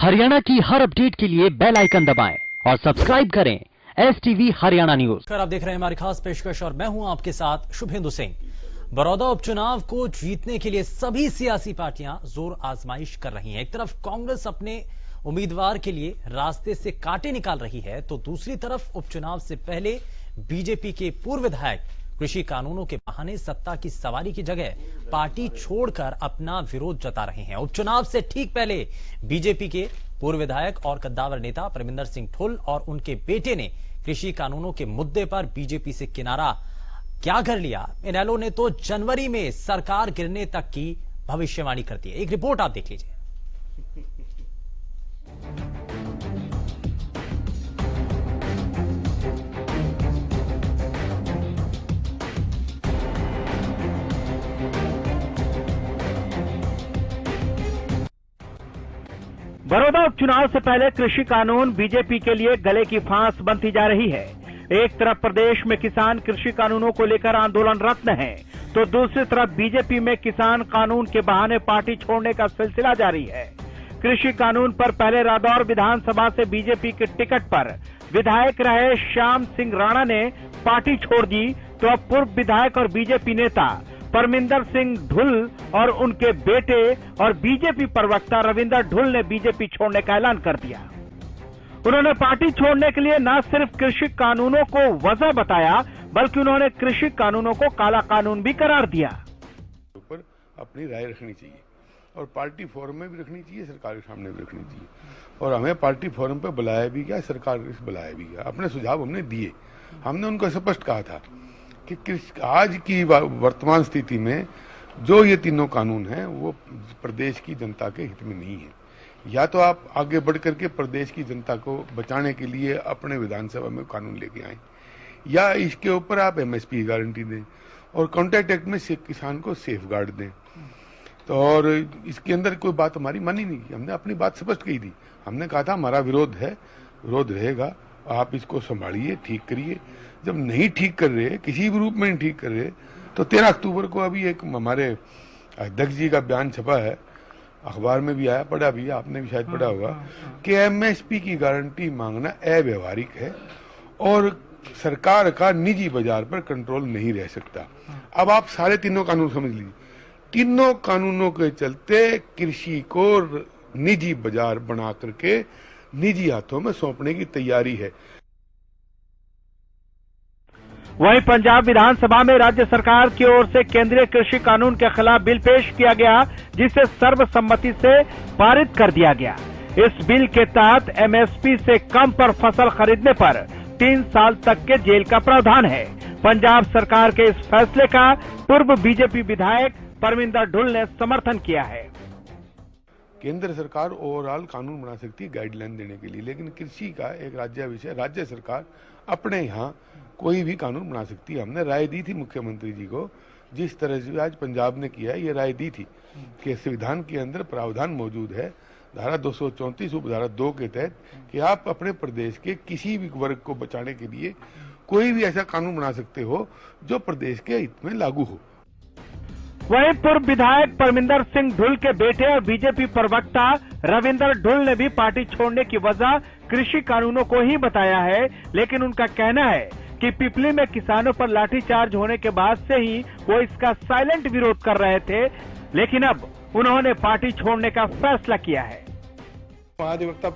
हरियाणा की हर अपडेट के लिए बेल आइकन दबाएं और सब्सक्राइब करें STV हरियाणा न्यूज। आप देख रहे हैं हमारी खास पेशकश और मैं हूं आपके साथ शुभेंदु सिंह। बड़ौदा उपचुनाव को जीतने के लिए सभी सियासी पार्टियां जोर आजमाइश कर रही हैं। एक तरफ कांग्रेस अपने उम्मीदवार के लिए रास्ते से कांटे निकाल रही है, तो दूसरी तरफ उपचुनाव से पहले बीजेपी के पूर्व विधायक कृषि कानूनों के बहाने सत्ता की सवारी की जगह पार्टी छोड़कर अपना विरोध जता रहे हैं। उपचुनाव से ठीक पहले बीजेपी के पूर्व विधायक और कद्दावर नेता परमिंदर सिंह ढुल और उनके बेटे ने कृषि कानूनों के मुद्दे पर बीजेपी से किनारा क्या कर लिया। इनेलो ने तो जनवरी में सरकार गिरने तक की भविष्यवाणी कर दी है। एक रिपोर्ट आप देख लीजिए। बड़ौदा उपचुनाव से पहले कृषि कानून बीजेपी के लिए गले की फांस बनती जा रही है। एक तरफ प्रदेश में किसान कृषि कानूनों को लेकर आंदोलनरत हैं, तो दूसरी तरफ बीजेपी में किसान कानून के बहाने पार्टी छोड़ने का सिलसिला जारी है। कृषि कानून पर पहले रादौर विधानसभा से बीजेपी के टिकट पर विधायक रहे श्याम सिंह राणा ने पार्टी छोड़ दी, तो अब पूर्व विधायक और बीजेपी नेता परमिंदर सिंह ढुल और उनके बेटे और बीजेपी प्रवक्ता रविंदर ढुल ने बीजेपी छोड़ने का ऐलान कर दिया। उन्होंने पार्टी छोड़ने के लिए न सिर्फ कृषि कानूनों को वजह बताया, बल्कि उन्होंने कृषि कानूनों को काला कानून भी करार दिया। ऊपर अपनी राय रखनी चाहिए और पार्टी फोरम में भी रखनी चाहिए, सरकार के सामने भी रखनी चाहिए। और हमें पार्टी फोरम पर बुलाया भी गया, सरकार को बुलाया भी गया। अपने सुझाव हमने दिए। हमने उनको स्पष्ट कहा था कि आज की वर्तमान स्थिति में जो ये तीनों कानून हैं वो प्रदेश की जनता के हित में नहीं है। या तो आप आगे बढ़ करके प्रदेश की जनता को बचाने के लिए अपने विधानसभा में कानून लेके आए, या इसके ऊपर आप MSP की गारंटी दें और कॉन्ट्रैक्ट एक्ट में किसान को सेफ गार्ड दें। तो और इसके अंदर कोई बात हमारी मानी नहीं की। हमने अपनी बात स्पष्ट कही थी। हमने कहा था हमारा विरोध है, विरोध रहेगा, आप इसको संभालिए, ठीक करिए। जब नहीं ठीक कर रहे, किसी भी रूप में नहीं ठीक कर रहे, तो 13 अक्टूबर को अभी एक हमारे अध्यक्ष जी का बयान छपा है, अखबार में भी आया, पढ़ा भी, आपने भी शायद पढ़ा होगा, कि MSP की गारंटी मांगना अव्यवहारिक है और सरकार का निजी बाजार पर कंट्रोल नहीं रह सकता। अब आप सारे तीनों कानून समझ लीजिए। तीनों कानूनों के चलते कृषि को निजी बाजार बना करके निजी हाथों में सौंपने की तैयारी है। वहीं पंजाब विधानसभा में राज्य सरकार की ओर से केंद्रीय कृषि कानून के खिलाफ बिल पेश किया गया, जिसे सर्वसम्मति से पारित कर दिया गया। इस बिल के तहत MSP से कम पर फसल खरीदने पर 3 साल तक के जेल का प्रावधान है। पंजाब सरकार के इस फैसले का पूर्व बीजेपी विधायक परमिंदर ढुल ने समर्थन किया है। केंद्र सरकार ओवरऑल कानून बना सकती है गाइडलाइन देने के लिए, लेकिन कृषि का एक राज्य विषय, राज्य सरकार अपने यहाँ कोई भी कानून बना सकती है। हमने राय दी थी मुख्यमंत्री जी को, जिस तरह से आज पंजाब ने किया है, ये राय दी थी कि संविधान के अंदर प्रावधान मौजूद है, धारा 234 उपधारा 2 के तहत, कि आप अपने प्रदेश के किसी भी वर्ग को बचाने के लिए कोई भी ऐसा कानून बना सकते हो जो प्रदेश के हित में लागू हो। वहीं पूर्व विधायक परमिंदर सिंह ढुल के बेटे और बीजेपी प्रवक्ता रविंदर ढुल ने भी पार्टी छोड़ने की वजह कृषि कानूनों को ही बताया है, लेकिन उनका कहना है कि पिपली में किसानों पर लाठीचार्ज होने के बाद से ही वो इसका साइलेंट विरोध कर रहे थे, लेकिन अब उन्होंने पार्टी छोड़ने का फैसला किया है। महाधिवक्ता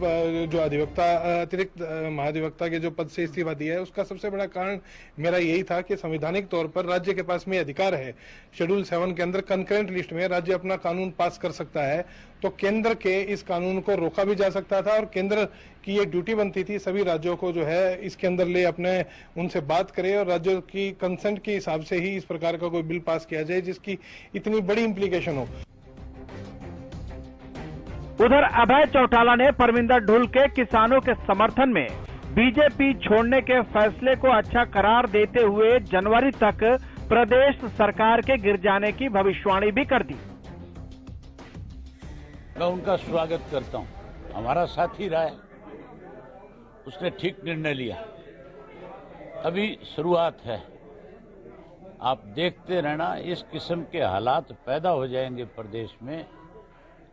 जो अधिवक्ता अतिरिक्त महाधिवक्ता के जो पद से इस्तीफा दिया है, उसका सबसे बड़ा कारण मेरा यही था कि संवैधानिक तौर पर राज्य के पास में अधिकार है। शेड्यूल 7 के अंदर कंकरेंट लिस्ट में राज्य अपना कानून पास कर सकता है, तो केंद्र के इस कानून को रोका भी जा सकता था और केंद्र की एक ड्यूटी बनती थी सभी राज्यों को जो है इसके अंदर ले अपने उनसे बात करे और राज्यों की कंसेंट के हिसाब से ही इस प्रकार का कोई बिल पास किया जाए जिसकी इतनी बड़ी इंप्लीकेशन हो। उधर अभय चौटाला ने परमिंदर ढुल के किसानों के समर्थन में बीजेपी छोड़ने के फैसले को अच्छा करार देते हुए जनवरी तक प्रदेश सरकार के गिर जाने की भविष्यवाणी भी कर दी। मैं उनका स्वागत करता हूं। हमारा साथी रहा है, उसने ठीक निर्णय लिया। अभी शुरुआत है, आप देखते रहना, इस किस्म के हालात पैदा हो जाएंगे प्रदेश में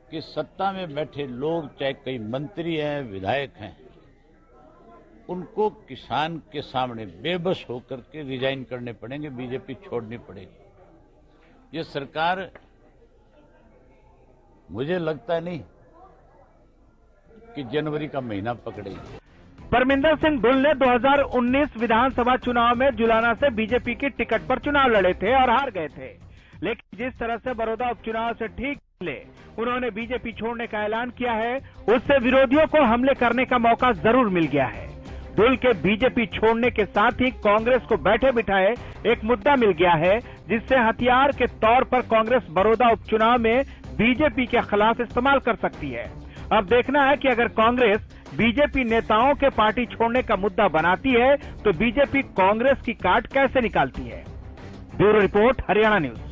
कि सत्ता में बैठे लोग, चाहे कई मंत्री हैं, विधायक हैं, उनको किसान के सामने बेबस होकर के रिजाइन करने पड़ेंगे, बीजेपी छोड़नी पड़ेगी। ये सरकार मुझे लगता नहीं कि जनवरी का महीना पकड़ेगी। परमिंदर सिंह ढुल ने 2019 विधानसभा चुनाव में जुलाना से बीजेपी की टिकट पर चुनाव लड़े थे और हार गए थे, लेकिन जिस तरह से बड़ौदा उपचुनाव से ठीक पहले उन्होंने बीजेपी छोड़ने का ऐलान किया है, उससे विरोधियों को हमले करने का मौका जरूर मिल गया है। ढुल के बीजेपी छोड़ने के साथ ही कांग्रेस को बैठे बिठाए एक मुद्दा मिल गया है, जिससे हथियार के तौर पर कांग्रेस बड़ौदा उपचुनाव में बीजेपी के खिलाफ इस्तेमाल कर सकती है। अब देखना है कि अगर कांग्रेस बीजेपी नेताओं के पार्टी छोड़ने का मुद्दा बनाती है तो बीजेपी कांग्रेस की काट कैसे निकालती है। Bureau report, Haryana news.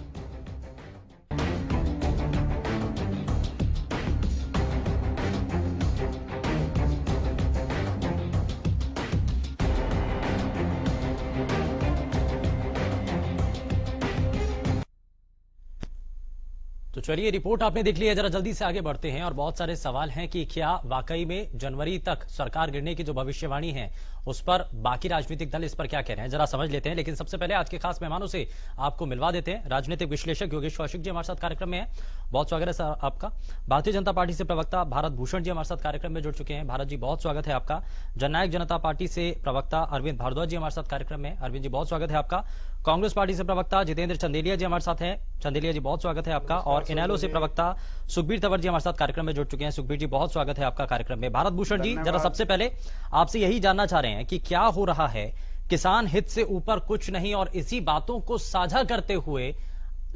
तो चलिए, रिपोर्ट आपने देख ली है, जरा जल्दी से आगे बढ़ते हैं। और बहुत सारे सवाल हैं कि क्या वाकई में जनवरी तक सरकार गिरने की जो भविष्यवाणी है उस पर बाकी राजनीतिक दल इस पर क्या कह रहे हैं, जरा समझ लेते हैं। लेकिन सबसे पहले आज के खास मेहमानों से आपको मिलवा देते हैं। राजनीतिक विश्लेषक योगेश कौशिक जी हमारे साथ कार्यक्रम में है, बहुत स्वागत है सर आपका। भारतीय जनता पार्टी से प्रवक्ता भारत भूषण जी हमारे साथ कार्यक्रम में जुड़ चुके हैं। भारत जी, बहुत स्वागत है आपका। जननायक जनता पार्टी से प्रवक्ता अरविंद भारद्वाज जी हमारे साथ कार्यक्रम में। अरविंद जी, बहुत स्वागत है आपका। कांग्रेस पार्टी से प्रवक्ता जितेंद्र चंदेलिया जी हमारे साथ हैं। चंदेलिया जी, बहुत स्वागत है आपका। और इनेलो से प्रवक्ता सुखबीर तंवर जी हमारे साथ कार्यक्रम में जुड़ चुके हैं। सुखबीर जी, बहुत स्वागत है आपका कार्यक्रम में। भारत भूषण जी, जरा सबसे पहले आपसे यही जानना चाह रहे हैं कि क्या हो रहा है, किसान हित से ऊपर कुछ नहीं, और इसी बातों को साझा करते हुए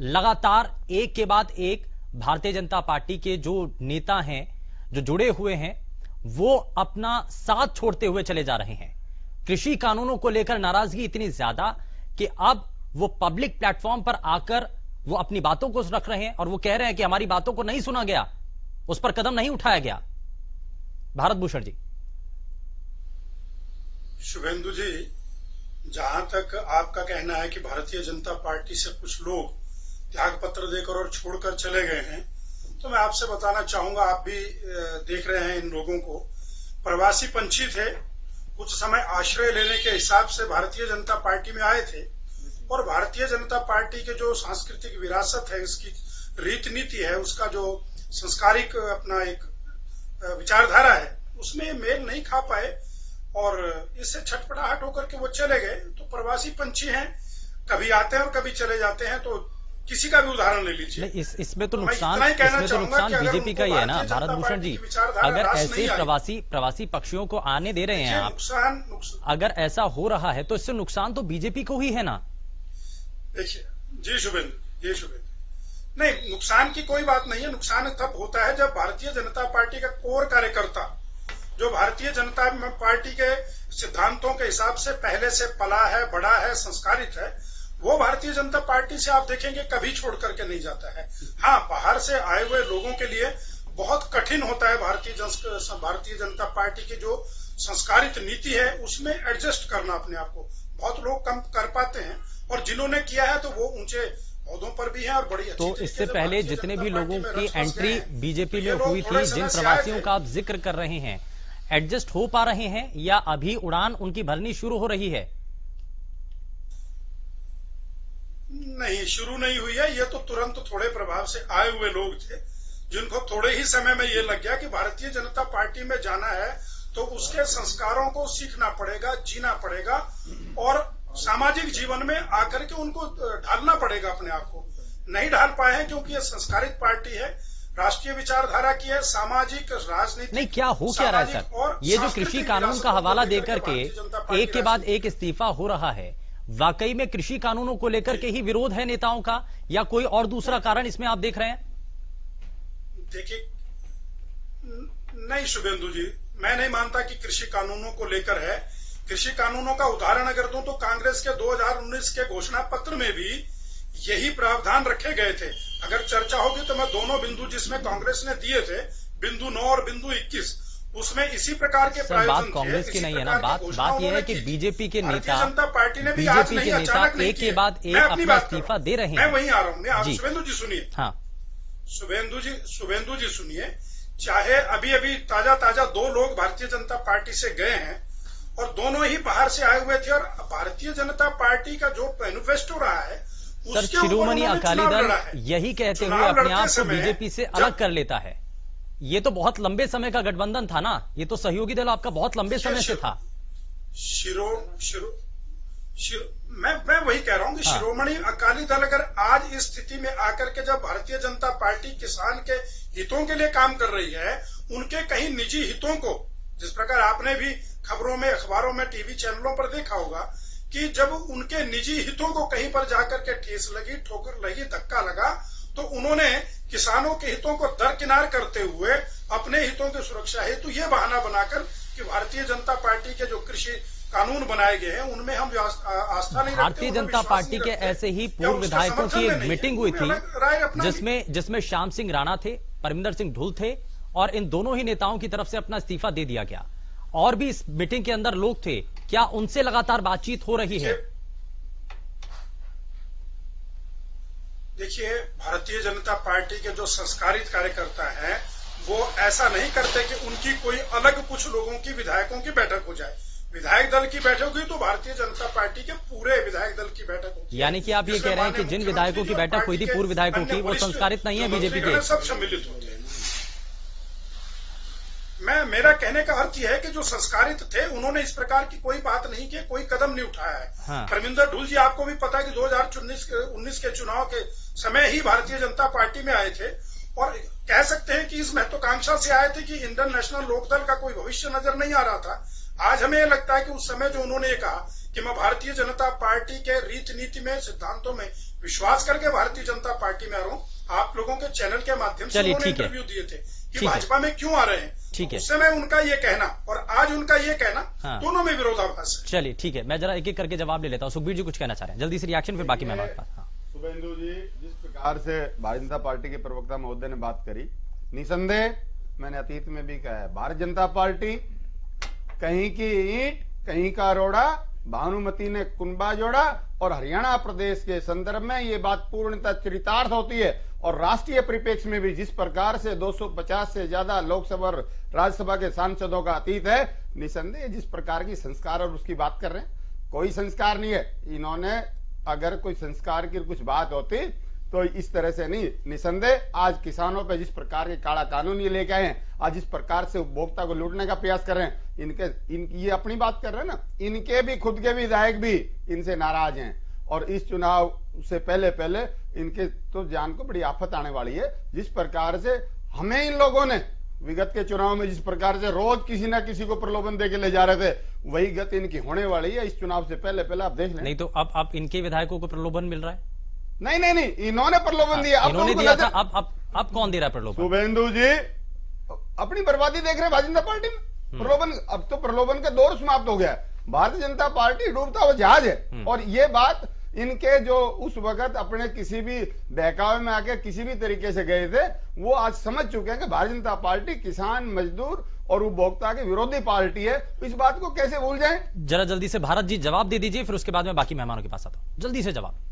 लगातार एक के बाद एक भारतीय जनता पार्टी के जो नेता हैं, जो जुड़े हुए हैं, वो अपना साथ छोड़ते हुए चले जा रहे हैं। कृषि कानूनों को लेकर नाराजगी इतनी ज्यादा कि अब वो पब्लिक प्लेटफॉर्म पर आकर वो अपनी बातों को रख रहे हैं और वो कह रहे हैं कि हमारी बातों को नहीं सुना गया, उस पर कदम नहीं उठाया गया। भारत भूषण जी। शुभेंदु जी, जहां तक आपका कहना है कि भारतीय जनता पार्टी से कुछ लोग त्याग पत्र देकर और छोड़कर चले गए हैं, तो मैं आपसे बताना चाहूंगा, आप भी देख रहे हैं इन लोगों को। प्रवासी पंछी थे, कुछ समय आश्रय लेने के हिसाब से भारतीय जनता पार्टी में आए थे, और भारतीय जनता पार्टी के जो सांस्कृतिक विरासत है, इसकी रीति नीति है, उसका जो संस्कारिक अपना एक विचारधारा है, उसमें मेल नहीं खा पाए और इससे छटपटाहट होकर के वो चले गए। तो प्रवासी पंछी हैं, कभी आते हैं और कभी चले जाते हैं, तो किसी का भी उदाहरण ले लीजिए। इसमें तो नुकसान बीजेपी का ही है ना भारत भूषण जी। अगर ऐसे प्रवासी पक्षियों को आने दे रहे हैं आप, अगर ऐसा हो रहा है तो इससे नुकसान तो बीजेपी को ही है ना। देखिए जी शुभेंदु, नहीं, नुकसान की कोई बात नहीं है। नुकसान तब होता है जब भारतीय जनता पार्टी का कोर कार्यकर्ता, जो भारतीय जनता पार्टी के सिद्धांतों के हिसाब से पहले से पला है, बड़ा है, संस्कारित है, वो भारतीय जनता पार्टी से आप देखेंगे कभी छोड़ करके नहीं जाता है। हाँ, बाहर से आए हुए लोगों के लिए बहुत कठिन होता है भारतीय जनता पार्टी की जो संस्कारित नीति है उसमें एडजस्ट करना अपने आप को। बहुत लोग कम कर पाते हैं, और जिन्होंने किया है तो वो ऊंचे पौधों पर भी हैं और बड़ी अच्छी। तो इससे पहले जितने भी लोगों की एंट्री बीजेपी में हुई थी, जिन प्रवासियों का आप जिक्र कर रहे हैं, एडजस्ट हो पा रहे हैं या अभी उड़ान उनकी भरनी शुरू हो रही है? नहीं, शुरू नहीं हुई है। ये तो तुरंत थोड़े प्रभाव से आए हुए लोग थे, जिनको थोड़े ही समय में ये लग गया कि भारतीय जनता पार्टी में जाना है तो उसके संस्कारों को सीखना पड़ेगा, जीना पड़ेगा, और सामाजिक जीवन में आकर के उनको ढालना पड़ेगा अपने आप को। नहीं ढाल पाए हैं क्योंकि ये संस्कारित पार्टी है, राष्ट्रीय विचारधारा की है, सामाजिक राजनीति। नहीं, क्या हो क्या रहा है सर, ये जो कृषि कानून का हवाला देकर के एक के बाद एक इस्तीफा हो रहा है, वाकई में कृषि कानूनों को लेकर के ही विरोध है नेताओं का, या कोई और दूसरा कारण इसमें आप देख रहे हैं? देखिए, नहीं शुभेंदु जी, मैं नहीं मानता कि कृषि कानूनों को लेकर है। कृषि कानूनों का उदाहरण अगर दूं तो कांग्रेस के 2019 के घोषणा पत्र में भी यही प्रावधान रखे गए थे। अगर चर्चा होगी तो मैं दोनों बिंदु जिसमें कांग्रेस ने दिए थे, बिंदु 9 और बिंदु 21, उसमें इसी प्रकार के प्रावधान थे। बात कांग्रेस की नहीं है ना, बात यह है कि बीजेपी के नेता, जनता पार्टी ने भी बीजेपी के नेता एक के बाद एक अपना इस्तीफा दे रहे हैं। मैं वहीं आ रहा हूँ, शुभेंदु जी सुनिए। हाँ, शुभेंदु जी सुनिए, चाहे अभी अभी ताजा 2 लोग भारतीय जनता पार्टी से गए हैं और दोनों ही बाहर से आए हुए थे, और भारतीय जनता पार्टी का जो मैनिफेस्टो रहा है सर, शिरोमणि अकाली दल यही कहते हुए अपने आप को बीजेपी से अलग कर लेता है। ये तो बहुत लंबे समय का गठबंधन था ना, ये तो सहयोगी दल आपका बहुत लंबे समय से था। मैं वही कह रहा हूं कि शिरोमणि अकाली दल अगर आज इस स्थिति में आकर के जब भारतीय जनता पार्टी किसान के हितों के लिए काम कर रही है, उनके कहीं निजी हितों को, जिस प्रकार आपने भी खबरों में, अखबारों में, टीवी चैनलों पर देखा होगा कि जब उनके निजी हितों को कहीं पर जाकर के ठेस लगी, ठोकर लगी, धक्का लगा, तो उन्होंने किसानों के हितों को दरकिनार करते हुए अपने हितों की सुरक्षा हेतु ये बहाना बनाकर कि भारतीय जनता पार्टी के जो कृषि कानून बनाए गए हैं उनमें हम आस्था नहीं रखते। भारतीय जनता पार्टी के ऐसे ही पूर्व विधायकों की एक मीटिंग हुई थी जिसमें श्याम सिंह राणा थे, परमिंदर सिंह ढुल थे, और इन दोनों ही नेताओं की तरफ से अपना इस्तीफा दे दिया गया। और भी इस मीटिंग के अंदर लोग थे, क्या उनसे लगातार बातचीत हो रही है? देखिए, भारतीय जनता पार्टी के जो संस्कारित कार्यकर्ता हैं वो ऐसा नहीं करते कि उनकी कोई अलग कुछ लोगों की, विधायकों की बैठक हो जाए। विधायक दल की बैठक हुई तो भारतीय जनता पार्टी के पूरे विधायक दल की बैठक होगी। यानी कि आप ये कह रहे हैं कि जिन विधायकों की बैठक हुई थी पूर्व विधायकों की, वो संस्कारित नहीं है बीजेपी के? सब सम्मिलित होते हैं। मेरा कहने का अर्थ यह है कि जो संस्कारित थे उन्होंने इस प्रकार की कोई बात नहीं की, कोई कदम नहीं उठाया है। हाँ। परमिंदर ढुल जी, आपको भी पता है कि 2019 के चुनाव के समय ही भारतीय जनता पार्टी में आए थे, और कह सकते हैं कि इस महत्वाकांक्षा से आए थे कि इंडियन नेशनल लोकदल का कोई भविष्य नजर नहीं आ रहा था। आज हमें लगता है कि उस समय जो उन्होंने कहा कि मैं भारतीय जनता पार्टी के रीति नीति में, सिद्धांतों में विश्वास करके भारतीय जनता पार्टी में आ रहा हूं। आप लोगों के चैनल के माध्यम से उन्होंने इंटरव्यू दिए थे कि भाजपा में क्यों आ रहे हैं। ठीक है, उस समय उनका ये कहना और आज उनका ये कहना, दोनों में विरोधाभास है। चलिए ठीक है, मैं जरा एक एक करके जवाब ले लेता हूँ। सुखबीर जी कुछ कहना चाह रहे हैं, जल्दी से रिएक्शन, फिर बाकी मैं बात करता हूं। शुभेंदु जी, जिस प्रकार से भारतीय जनता पार्टी के प्रवक्ता महोदय ने बात करी, निसंदेह मैंने अतीत में भी कहा है, भारतीय जनता पार्टी कहीं की ईंट कहीं का रोड़ा, भानुमति ने कुनबा जोड़ा, और हरियाणा प्रदेश के संदर्भ में ये बात पूर्णतः चरितार्थ होती है। और राष्ट्रीय परिप्रेक्ष्य में भी जिस प्रकार से 250 से ज्यादा लोकसभा और राज्यसभा के सांसदों का अतीत है, निसंदेह जिस प्रकार की संस्कार और उसकी बात कर रहे हैं, कोई संस्कार नहीं है। इन्होंने अगर कोई संस्कार की कुछ बात होती तो इस तरह से नहीं। निसंदेह आज किसानों पे जिस प्रकार के काला कानून ये लेके आए हैं, आज जिस प्रकार से उपभोक्ता को लूटने का प्रयास कर रहे हैं, इनकी ये अपनी बात कर रहे हैं ना, इनके भी खुद के विधायक भी इनसे नाराज हैं। और इस चुनाव से पहले इनके तो जान को बड़ी आफत आने वाली है। जिस प्रकार से हमें इन लोगों ने विगत के चुनाव में जिस प्रकार से रोज किसी ना किसी को प्रलोभन देके ले जा रहे थे, वही गति इनकी होने वाली है इस चुनाव से पहले आप देख लें। नहीं तो अब इनके विधायकों को प्रलोभन मिल रहा है? नहीं, इन्होंने प्रलोभन दिया। इन्होंने दिया था, अब कौन दे रहा है प्रलोभन? शुभेंदु जी अपनी बर्बादी देख रहे हैं भारतीय जनता पार्टी में। प्रलोभन, अब तो प्रलोभन का दौर समाप्त हो गया है। भारतीय जनता पार्टी डूबता हुआ जहाज है। और ये बात इनके जो उस वक्त अपने किसी भी बहकावे में आके किसी भी तरीके से गए थे, वो आज समझ चुके हैं कि भारतीय जनता पार्टी किसान, मजदूर और उपभोक्ता की विरोधी पार्टी है। इस बात को कैसे भूल जाएं? जरा जल्दी से भारत जी जवाब दे दीजिए, फिर उसके बाद में बाकी मेहमानों के पास आता हूं। जल्दी से जवाब।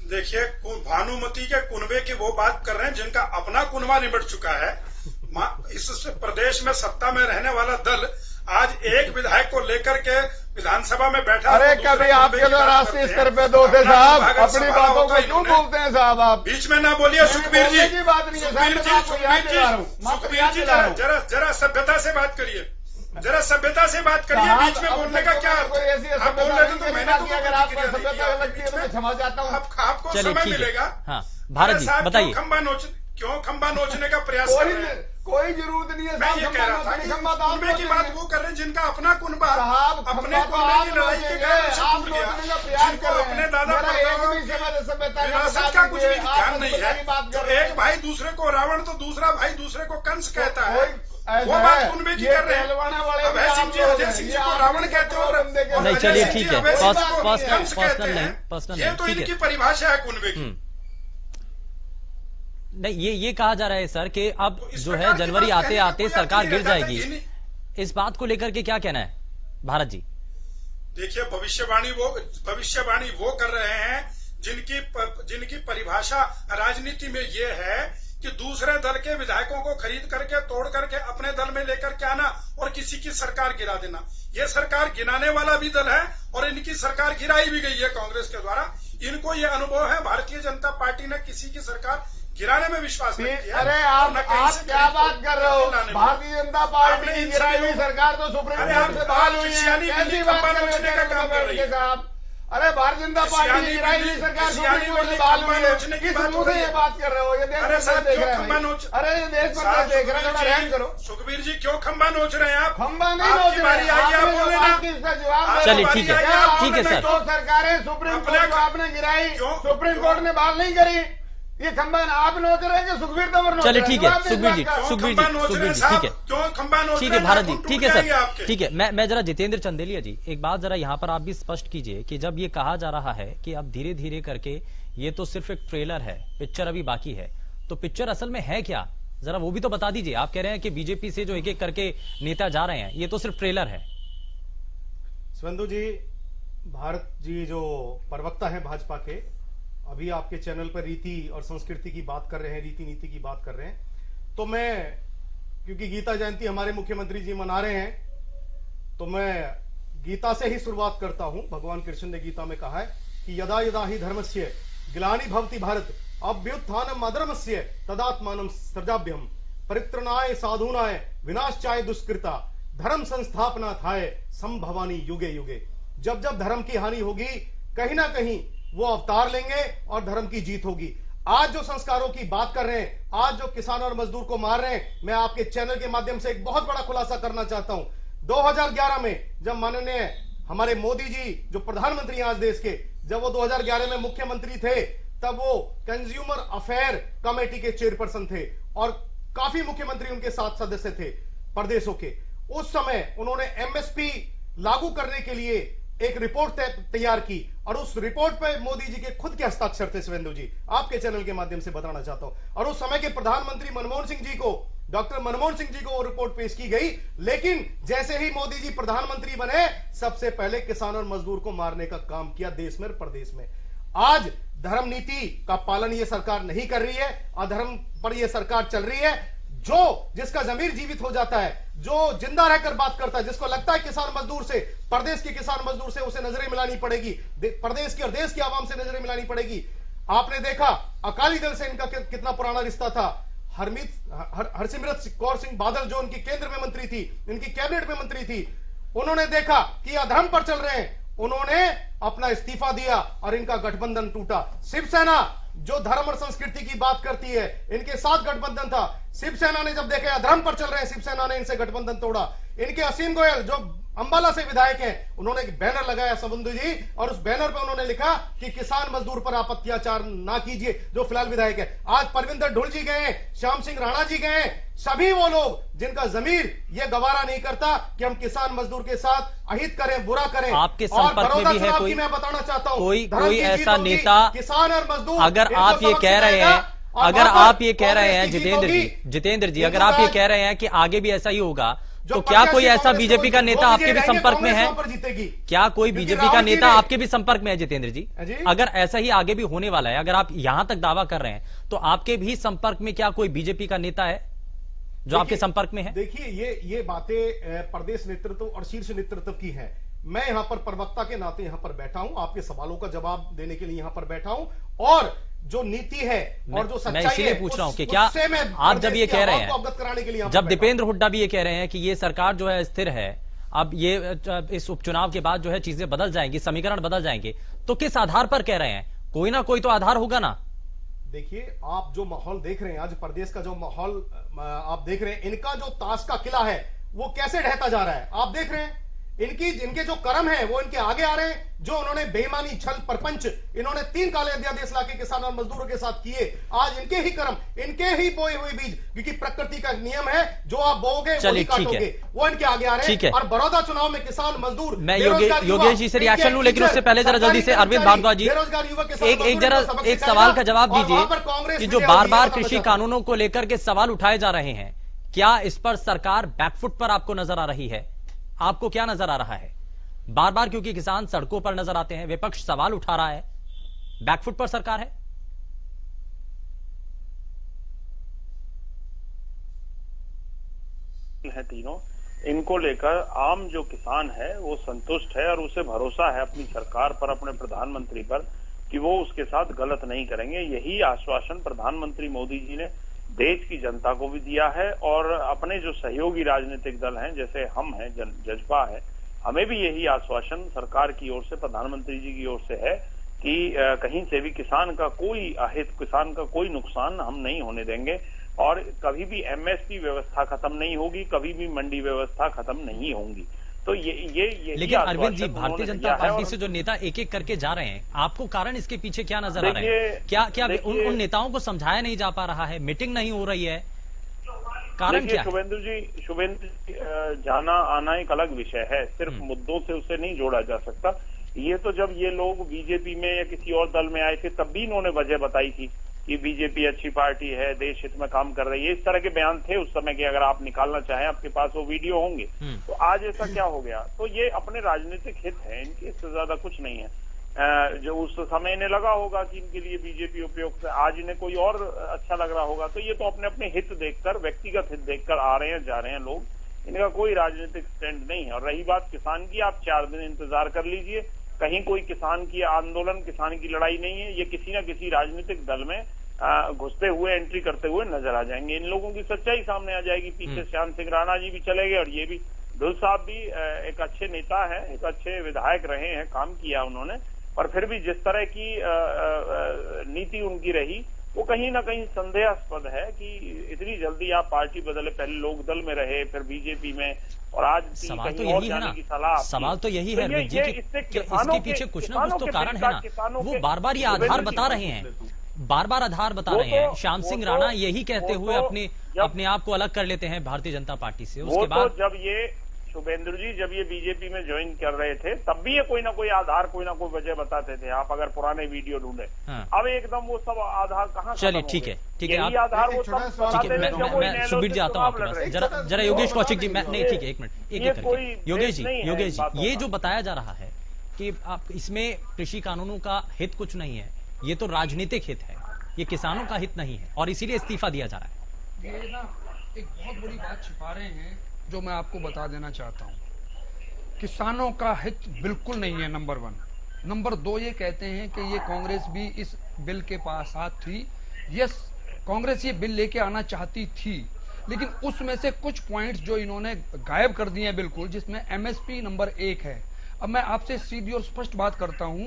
देखिए, भानुमति के कुनबे की वो बात कर रहे हैं जिनका अपना कुनबा निबट चुका है। इस प्रदेश में सत्ता में रहने वाला दल आज एक विधायक को लेकर के विधानसभा में बैठा। अरे कभी आपके तो राष्ट्रीय स्तर पे दो थे साहब, अपनी बातों को क्यों बोलते हैं साहब? आप बीच में ना बोलिए सुखबीर जी। की बात नहीं है सुखबीर जी, जरा सभ्यता से बात करिए, जरा सभ्यता से बात करिए। बीच में बोलने का क्या आप बोल रहे थे तो मैंने अगर आपको सभ्यता लगती है तो मैं क्षमा चाहता हूँ। आपको समय मिलेगा। भारत जी बताइए, क्यों खंबा नोचने का प्रयास कर रहे हैं? कोई जरूरत नहीं है। मैं ये कह रहा था कि कुनबे की बात वो कर रहे हैं जिनका अपना कुनबा अपने कुनबे की लड़ाई के कारण से टूट गया, जिनको अपने दादा विरासत का कुछ भी ध्यान नहीं है। तो एक भाई दूसरे को रावण तो दूसरा भाई दूसरे को कंस कहता है, वो बात कुनबे की कर रहे हैं। अभय सिंह जी, अजय सिंह जी को रावण कहते हो। नहीं चलिए ठीक है, पर्सनल नहीं, ये तो इनकी परिभाषा है कुनबे की। नहीं, ये कहा जा रहा है सर कि अब जो है जनवरी आते आते सरकार गिर जाएगी। इस बात को लेकर के क्या कहना है भारत जी? देखिए, भविष्यवाणी वो कर रहे हैं जिनकी परिभाषा राजनीति में ये है कि दूसरे दल के विधायकों को खरीद करके तोड़ करके अपने दल में लेकर के आना और किसी की सरकार गिरा देना। ये सरकार गिराने वाला भी दल है और इनकी सरकार गिराई भी गई है कांग्रेस के द्वारा। इनको ये अनुभव है, भारतीय जनता पार्टी ने किसी की सरकार गिराने में विश्वास नहीं किया। अरे आप क्या बात कर रहे हो? भारतीय जनता पार्टी की गिराई हुई सरकार तो सुप्रीम कोर्ट से बहाल हुई है, कैसी बात कर रहे हैं साहब? अरे भारतीय जनता पार्टी की गिराई हुई सरकार सुप्रीम कोर्ट से बहाल हुई है, किस मुंह से ये बात कर रहे हो? ये देश पर देख रहे हैं, अरे ये देश पर देख रहे हैं, थोड़ा ध्यान करो। सुखबीर जी क्यों खंबा नोच रहे हैं आप? खंबा नहीं नोच रहे हैं, चलिए ठीक है सर। तो सरकारें सुप्रीम कोर्ट को आपने गिराई, सुप्रीम कोर्ट ने बहाल नहीं करी, ये खंबा आप नोच रहे हैं कि सुखबीर तंवर नोच रहे हैं? चलिए ठीक है सुखबीर जी क्यों खंबा नोच ठीक रहे है हैं? भारत जी ठीक है सर, ठीक है। मैं जरा जितेंद्र चंदेलिया जी एक बात जरा यहाँ पर आप भी स्पष्ट कीजिए कि जब ये कहा जा रहा है कि अब धीरे धीरे करके ये तो सिर्फ एक ट्रेलर है, पिक्चर अभी बाकी है, तो पिक्चर असल में है क्या, जरा वो भी तो बता दीजिए। आप कह रहे हैं कि बीजेपी से जो एक एक करके नेता जा रहे हैं, ये तो सिर्फ ट्रेलर है। स्वेंदु जी, भारत जी जो प्रवक्ता है भाजपा के, अभी आपके चैनल पर रीति और संस्कृति की बात कर रहे हैं, रीति नीति की बात कर रहे हैं, तो मैं क्योंकि गीता जयंती हमारे मुख्यमंत्री जी मना रहे हैं, तो मैं गीता से ही शुरुआत करता हूं। भगवान कृष्ण ने गीता में कहा है कि यदा यदा ही धर्मस्य ग्लानि भवति भारत अभ्युत्थानम अधर्मस्य तदात्मानं सृजाभ्यम परित्रणाय साधूनाय विनाशाय दुष्कृता धर्म संस्थापनार्थाय संभवानी युगे युगे। जब जब धर्म की हानि होगी, कहीं ना कहीं वो अवतार लेंगे और धर्म की जीत होगी। आज जो संस्कारों की बात कर रहे हैं, आज जो किसान और मजदूर को मार रहे हैं, मैं आपके चैनल के माध्यम से एक बहुत बड़ा खुलासा करना चाहता हूं। 2011 में जब माननीय हमारे मोदी जी जो प्रधानमंत्री आज देश के, जब वो 2011 में मुख्यमंत्री थे, तब वो कंज्यूमर अफेयर कमेटी के चेयरपर्सन थे और काफी मुख्यमंत्री उनके साथ सदस्य थे प्रदेशों के। उस समय उन्होंने एमएसपी लागू करने के लिए एक रिपोर्ट तैयार की और उस रिपोर्ट पे मोदी जी के खुद के हस्ताक्षर थे। सुवेंदु जी, आपके चैनल के माध्यम से बताना चाहता हूं। और उस समय के प्रधानमंत्री मनमोहन सिंह जी को, डॉक्टर मनमोहन सिंह जी को वो रिपोर्ट पेश की गई, लेकिन जैसे ही मोदी जी प्रधानमंत्री बने, सबसे पहले किसान और मजदूर को मारने का काम किया देश में, प्रदेश में। आज धर्म नीति का पालन ये सरकार नहीं कर रही है, अधर्म पर ये सरकार चल रही है। जिसका जमीर जीवित हो जाता है, जो जिंदा रहकर बात करता है, जिसको लगता है किसान मजदूर से, प्रदेश के किसान मजदूर से उसे नजरें मिलानी पड़ेगी, प्रदेश की और देश की आवाम से नजरें मिलानी पड़ेगी। आपने देखा अकाली दल से इनका कितना पुराना रिश्ता था। हरसिमरत कौर सिंह बादल जो उनकी केंद्र में मंत्री थी, इनकी कैबिनेट में मंत्री थी, उन्होंने देखा कि अधर्म पर चल रहे हैं, उन्होंने अपना इस्तीफा दिया और इनका गठबंधन टूटा। शिवसेना जो धर्म और संस्कृति की बात करती है, इनके साथ गठबंधन था। शिवसेना ने जब देखा अधर्म पर चल रहे हैं, शिवसेना ने इनसे गठबंधन तोड़ा। इनके असीम गोयल जो अंबाला से विधायक हैं, उन्होंने एक बैनर लगाया संबंधु जी, और उस बैनर पर उन्होंने लिखा कि किसान मजदूर पर आप अत्याचार ना कीजिए, जो फिलहाल विधायक है। आज परविंदर ढुल जी गए, श्याम सिंह राणा जी गए, सभी वो लोग जिनका जमीर ये गवारा नहीं करता कि हम किसान मजदूर के साथ अहित करें, बुरा करें। आपके संपर्क में भी है कोई, मैं बताना चाहता हूं, कोई ऐसा नेता, किसान और मजदूर, अगर आप ये कह रहे हैं, अगर आप ये कह रहे हैं जितेंद्र जी, अगर आप ये कह रहे हैं कि आगे भी ऐसा ही होगा, तो क्या कोई ऐसा बीजेपी का नेता आपके भी संपर्क में है? क्या कोई बीजेपी का नेता आपके भी संपर्क में है जितेंद्र जी? अगर ऐसा ही आगे भी होने वाला है, अगर आप यहां तक दावा कर रहे हैं, तो आपके भी संपर्क में क्या कोई बीजेपी का नेता है जो आपके संपर्क में है? देखिए, ये बातें प्रदेश नेतृत्व और शीर्ष नेतृत्व की है। मैं यहां पर प्रवक्ता के नाते यहां पर बैठा हूं, आपके सवालों का जवाब देने के लिए यहां पर बैठा हूं, और जो नीति है और जो सच्चाई है, मैं इसीलिए पूछ रहा हूं कि क्या आप जब ये कह रहे हैं, जब दीपेंद्र हुड्डा भी ये कह रहे हैं कि ये सरकार जो है स्थिर है, अब ये इस उपचुनाव के बाद जो है चीजें बदल जाएंगी, समीकरण बदल जाएंगे, तो किस आधार पर कह रहे हैं? कोई ना कोई तो आधार होगा ना। देखिए, आप जो माहौल देख रहे हैं, आज प्रदेश का जो माहौल आप देख रहे हैं, इनका जो ताश का किला है वो कैसे ढहता जा रहा है आप देख रहे हैं। इनके जो कर्म है वो इनके आगे आ रहे हैं। जो उन्होंने बेईमानी, छल, परपंच, इन्होंने 3 काले अध्यादेश लाके किसान और मजदूरों के साथ किए, आज इनके ही कर्म, इनके ही बोए हुए बीज, क्योंकि प्रकृति का नियम है, जो आप बोओगे वही काटोगे, वो इनके आगे आ रहे हैं। और बड़ौदा चुनाव में किसान मजदूर, मैं योगेश जी से रिएक्शन लूं, लेकिन उससे पहले जरा जल्दी से अरविंद भारद्वाज जी, एक सवाल का जवाब दीजिए कि जो बार बार कृषि कानूनों को लेकर के सवाल उठाए जा रहे हैं, क्या इस पर सरकार बैकफुट पर आपको नजर आ रही है? आपको क्या नजर आ रहा है? बार बार क्योंकि किसान सड़कों पर नजर आते हैं, विपक्ष सवाल उठा रहा है, बैकफुट पर सरकार है? तीनों इनको लेकर आम जो किसान है वो संतुष्ट है और उसे भरोसा है अपनी सरकार पर, अपने प्रधानमंत्री पर, कि वो उसके साथ गलत नहीं करेंगे। यही आश्वासन प्रधानमंत्री मोदी जी ने देश की जनता को भी दिया है और अपने जो सहयोगी राजनीतिक दल हैं, जैसे हम हैं, जजपा है, हमें भी यही आश्वासन सरकार की ओर से, प्रधानमंत्री जी की ओर से है कि कहीं से भी किसान का कोई अहित, किसान का कोई नुकसान हम नहीं होने देंगे और कभी भी एमएसपी व्यवस्था खत्म नहीं होगी, कभी भी मंडी व्यवस्था खत्म नहीं होगी। तो ये लेकिन अरविंद जी, भारतीय जनता पार्टी से जो नेता एक एक करके जा रहे हैं, आपको कारण इसके पीछे क्या नजर आ रहा है? क्या उन नेताओं को समझाया नहीं जा पा रहा है? मीटिंग नहीं हो रही है? कारण क्या है? शुभेंदु जी, जाना आना एक अलग विषय है, सिर्फ मुद्दों से उसे नहीं जोड़ा जा सकता। ये तो जब ये लोग बीजेपी में या किसी और दल में आए थे तब भी इन्होंने वजह बताई थी कि बीजेपी अच्छी पार्टी है, देश हित में काम कर रही है, इस तरह के बयान थे उस समय के। अगर आप निकालना चाहें, आपके पास वो वीडियो होंगे। तो आज ऐसा क्या हो गया? तो ये अपने राजनीतिक हित है इनके, इससे ज्यादा कुछ नहीं है। जो उस समय इन्हें लगा होगा कि इनके लिए बीजेपी उपयुक्त है, आज इन्हें कोई और अच्छा लग रहा होगा। तो ये तो अपने अपने हित देखकर, व्यक्तिगत हित देखकर आ रहे हैं, जा रहे हैं लोग, इनका कोई राजनीतिक स्टैंड नहीं है। और रही बात किसान की, आप 4 दिन इंतजार कर लीजिए, कहीं कोई किसान की आंदोलन, किसान की लड़ाई नहीं है। ये किसी न किसी राजनीतिक दल में घुसते हुए, एंट्री करते हुए नजर आ जाएंगे। इन लोगों की सच्चाई सामने आ जाएगी। पीछे श्याम सिंह राणा जी भी चले गए और ये भी, ढुल साहब भी एक अच्छे नेता है, एक अच्छे विधायक रहे हैं, काम किया उन्होंने, पर फिर भी जिस तरह की नीति उनकी रही वो कहीं ना कहीं संदेहास्पद है कि इतनी जल्दी आप पार्टी बदले, पहले लोक दल में रहे, फिर बीजेपी में, और आज सवाल तो यही है ना, सवाल तो यही है जी कि इसके पीछे कुछ ना कुछ तो कारण है ना। वो बार बार ये आधार बता रहे हैं, बार बार आधार बता रहे हैं। श्याम सिंह राणा यही कहते हुए अपने आप को अलग कर लेते हैं भारतीय जनता पार्टी से। उसके बाद जब ये शुभेंद्र जी, जब ये बीजेपी में ज्वाइन कर रहे थे तब भी ये कोई ना कोई आधार, कोई ना कोई वजह बताते थे। आप अगर पुराने वीडियो ढूंढे, अब एकदम वो सब आधार कहाँ? चलिए ठीक है, ठीक है, आधार वो सब, ठीक है, मैं सुबीर जी आता हूँ आपके पास। जरा योगेश कौशिक जी, नहीं ठीक है, एक मिनट, एक योगेश जी, ये जो बताया जा रहा है कि आप इसमें कृषि कानूनों का हित कुछ नहीं है, ये तो राजनीतिक हित है, ये किसानों का हित नहीं है और इसीलिए इस्तीफा दिया जा रहा है। ये ना एक बहुत बड़ी बात छिपा रहे हैं जो मैं आपको बता देना चाहता हूं। किसानों का हित बिल्कुल नहीं है, नंबर 1। नंबर 2, ये कहते हैं कि ये कांग्रेस भी इस बिल के पास साथ थी। यस, कांग्रेस ये बिल लेके आना चाहती थी, लेकिन उसमें से कुछ पॉइंट्स जो इन्होंने गायब कर दिए हैं बिल्कुल, जिसमें एमएसपी नंबर 1 है। अब मैं आपसे सीधी और स्पष्ट बात करता हूं,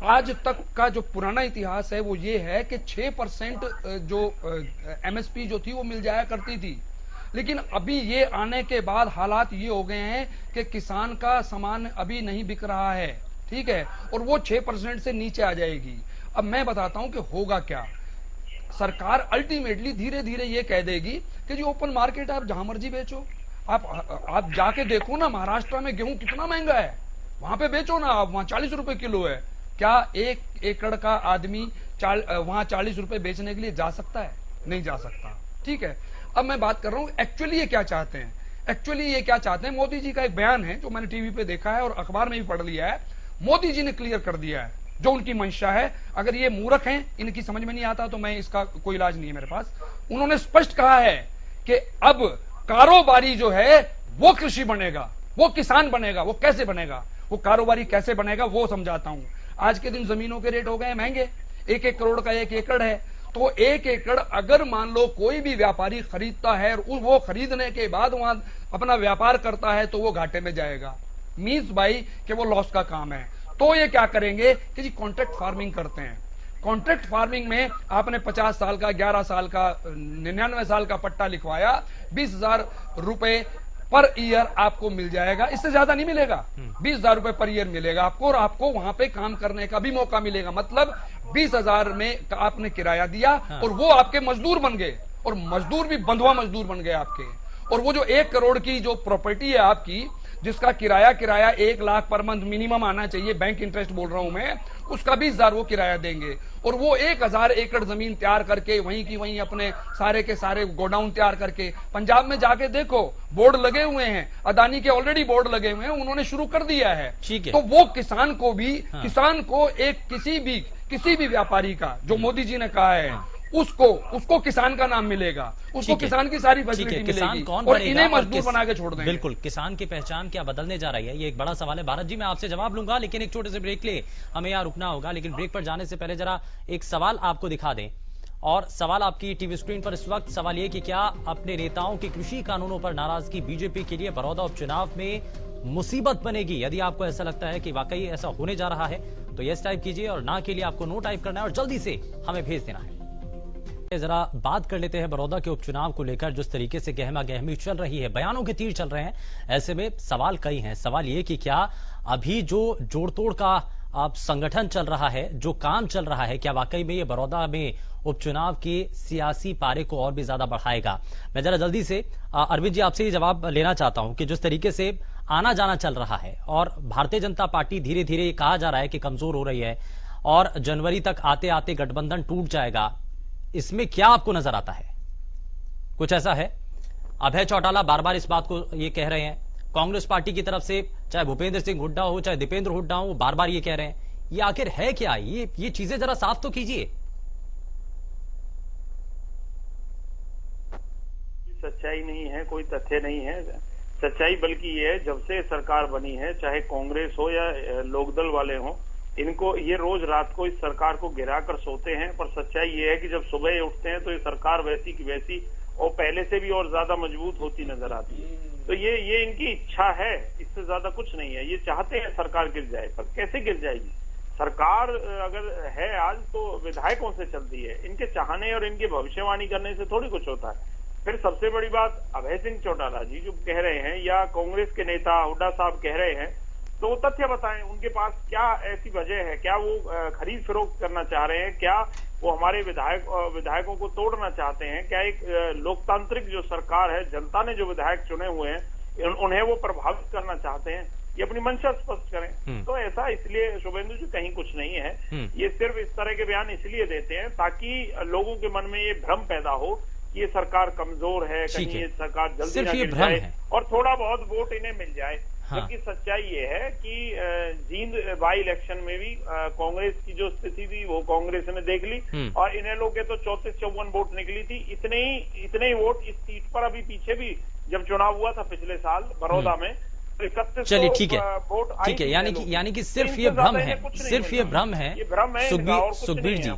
आज तक का जो पुराना इतिहास है वो ये है कि 6% जो एमएसपी जो थी वो मिल जाया करती थी, लेकिन अभी ये आने के बाद हालात ये हो गए हैं कि किसान का सामान अभी नहीं बिक रहा है, ठीक है, और वो 6% से नीचे आ जाएगी। अब मैं बताता हूं कि होगा क्या। सरकार अल्टीमेटली धीरे धीरे ये कह देगी कि जी ओपन मार्केट है, आप जहां मर्जी बेचो। आप जाके देखो ना, महाराष्ट्र में गेहूं कितना महंगा है, वहां पे बेचो ना आप, वहां 40 रुपए किलो है। क्या 1 एकड़ का आदमी वहां 40 रुपए बेचने के लिए जा सकता है? नहीं जा सकता, ठीक है। अब मैं बात कर रहा हूं एक्चुअली ये क्या चाहते हैं। एक्चुअली ये क्या चाहते हैं, मोदी जी का एक बयान है जो मैंने टीवी पे देखा है और अखबार में भी पढ़ लिया है। मोदी जी ने क्लियर कर दिया है जो उनकी मंशा है। अगर ये मूर्ख हैं, इनकी समझ में नहीं आता तो मैं इसका कोई इलाज नहीं है मेरे पास। उन्होंने स्पष्ट कहा है कि अब कारोबारी जो है वो कृषि बनेगा, वो किसान बनेगा। वो कैसे बनेगा, वो कारोबारी कैसे बनेगा वो समझाता हूं। आज के दिन जमीनों के रेट हो गए महंगे, 1-1 करोड़ का 1 एकड़ है। तो 1 एकड़ अगर मान लो कोई भी व्यापारी खरीदता है और वो खरीदने के बाद वहां अपना व्यापार करता है तो वो घाटे में जाएगा, मींस भाई कि वो लॉस का काम है। तो ये क्या करेंगे कि जी कॉन्ट्रैक्ट फार्मिंग करते हैं। कॉन्ट्रैक्ट फार्मिंग में आपने 50 साल का, 11 साल का, 99 साल का पट्टा लिखवाया, 20,000 रुपए पर ईयर आपको मिल जाएगा, इससे ज्यादा नहीं मिलेगा। 20,000 रुपए पर ईयर मिलेगा आपको और आपको वहां पे काम करने का भी मौका मिलेगा। मतलब 20,000 में आपने किराया दिया और वो आपके मजदूर बन गए, और मजदूर भी बंधुआ मजदूर बन गए आपके। और वो जो 1 करोड़ की जो प्रॉपर्टी है आपकी, जिसका किराया 1 लाख पर मंथ मिनिमम आना चाहिए, बैंक इंटरेस्ट बोल रहा हूं मैं, उसका 20,000 वो किराया देंगे। और वो 1,000 एकड़ जमीन तैयार करके वहीं की वहीं अपने सारे के सारे गोडाउन तैयार करके, पंजाब में जाके देखो बोर्ड लगे हुए हैं, अदानी के ऑलरेडी बोर्ड लगे हुए हैं, उन्होंने शुरू कर दिया है। ठीक है। तो वो किसान को भी किसान को एक किसी भी व्यापारी का, जो मोदी जी ने कहा है, उसको किसान का नाम मिलेगा, उसको किसान की सारी फैसिलिटी मिलेगी और इन्हें मजदूर बना के छोड़ देंगे। बिल्कुल, किसान की पहचान क्या बदलने जा रही है, ये एक बड़ा सवाल है। भारत जी, मैं आपसे जवाब लूंगा, लेकिन एक छोटे से ब्रेक ले हमें यहाँ रुकना होगा। लेकिन ब्रेक पर जाने से पहले जरा एक सवाल आपको दिखा दें, और सवाल आपकी टीवी स्क्रीन पर इस वक्त। सवाल ये कि क्या अपने नेताओं की कृषि कानूनों पर नाराजगी बीजेपी के लिए बड़ौदा उपचुनाव में मुसीबत बनेगी? यदि आपको ऐसा लगता है कि वाकई ऐसा होने जा रहा है तो यस टाइप कीजिए, और ना के लिए आपको नो टाइप करना है और जल्दी से हमें भेज देना है। जरा बात कर लेते हैं बड़ौदा के उपचुनाव को लेकर। जिस तरीके से गहमा गहमी चल रही है, बयानों के तीर चल रहे हैं, ऐसे में सवाल कई हैं। सवाल ये कि क्या अभी जो जोड़ तोड़ का अब संगठन चल रहा है, जो काम चल रहा है, क्या वाकई में ये बड़ौदा में उपचुनाव के सियासी पारे को और भी ज्यादा बढ़ाएगा? मैं जरा जल्दी से अरविंद जी आपसे ये जवाब लेना चाहता हूं कि जिस तरीके से आना जाना चल रहा है और भारतीय जनता पार्टी धीरे धीरे ये कहा जा रहा है कि कमजोर हो रही है और जनवरी तक आते आते गठबंधन टूट जाएगा, इसमें क्या आपको नजर आता है? कुछ ऐसा है? अभय चौटाला बार बार इस बात को ये कह रहे हैं, कांग्रेस पार्टी की तरफ से चाहे भूपेंद्र सिंह हुड्डा हो चाहे दीपेंद्र हुड्डा हो, बार बार ये कह रहे हैं। ये आखिर है क्या? ये चीजें जरा साफ तो कीजिए। सच्चाई नहीं है, कोई तथ्य नहीं है सच्चाई, बल्कि ये है जब से सरकार बनी है, चाहे कांग्रेस हो या लोकदल वाले हो, इनको ये रोज रात को इस सरकार को गिरा कर सोते हैं। पर सच्चाई ये है कि जब सुबह उठते हैं तो ये सरकार वैसी की वैसी और पहले से भी और ज्यादा मजबूत होती नजर आती है। तो ये इनकी इच्छा है, इससे ज्यादा कुछ नहीं है। ये चाहते हैं सरकार गिर जाए, पर कैसे गिर जाएगी? सरकार अगर है आज तो विधायकों से चलती है, इनके चाहने और इनके भविष्यवाणी करने से थोड़ी कुछ होता है। फिर सबसे बड़ी बात, अभय सिंह चौटाला जी जो कह रहे हैं या कांग्रेस के नेता हुड्डा साहब कह रहे हैं, तो वो तथ्य बताएं, उनके पास क्या ऐसी वजह है? क्या वो खरीद फरोख्त करना चाह रहे हैं? क्या वो हमारे विधायकों को तोड़ना चाहते हैं? क्या एक लोकतांत्रिक जो सरकार है, जनता ने जो विधायक चुने हुए हैं, उन्हें वो प्रभावित करना चाहते हैं? ये अपनी मंशा स्पष्ट करें। तो ऐसा इसलिए शुभेंदु जी कहीं कुछ नहीं है, ये सिर्फ इस तरह के बयान इसलिए देते हैं ताकि लोगों के मन में ये भ्रम पैदा हो कि ये सरकार कमजोर है, कहीं ये सरकार जल्दी ना गिर जाए और थोड़ा बहुत वोट इन्हें मिल जाए। जबकि सच्चाई ये है कि जींद बाई इलेक्शन में भी कांग्रेस की जो स्थिति थी वो कांग्रेस ने देख ली और इन्हें लोग के तो 34-54 वोट निकली थी। इतने ही वोट इस सीट पर अभी पीछे भी जब चुनाव हुआ था पिछले साल बड़ौदा में, चलिए ठीक है, यानी कि सिर्फ ये भ्रम है, सिर्फ ये भ्रम है सुखबीर जी,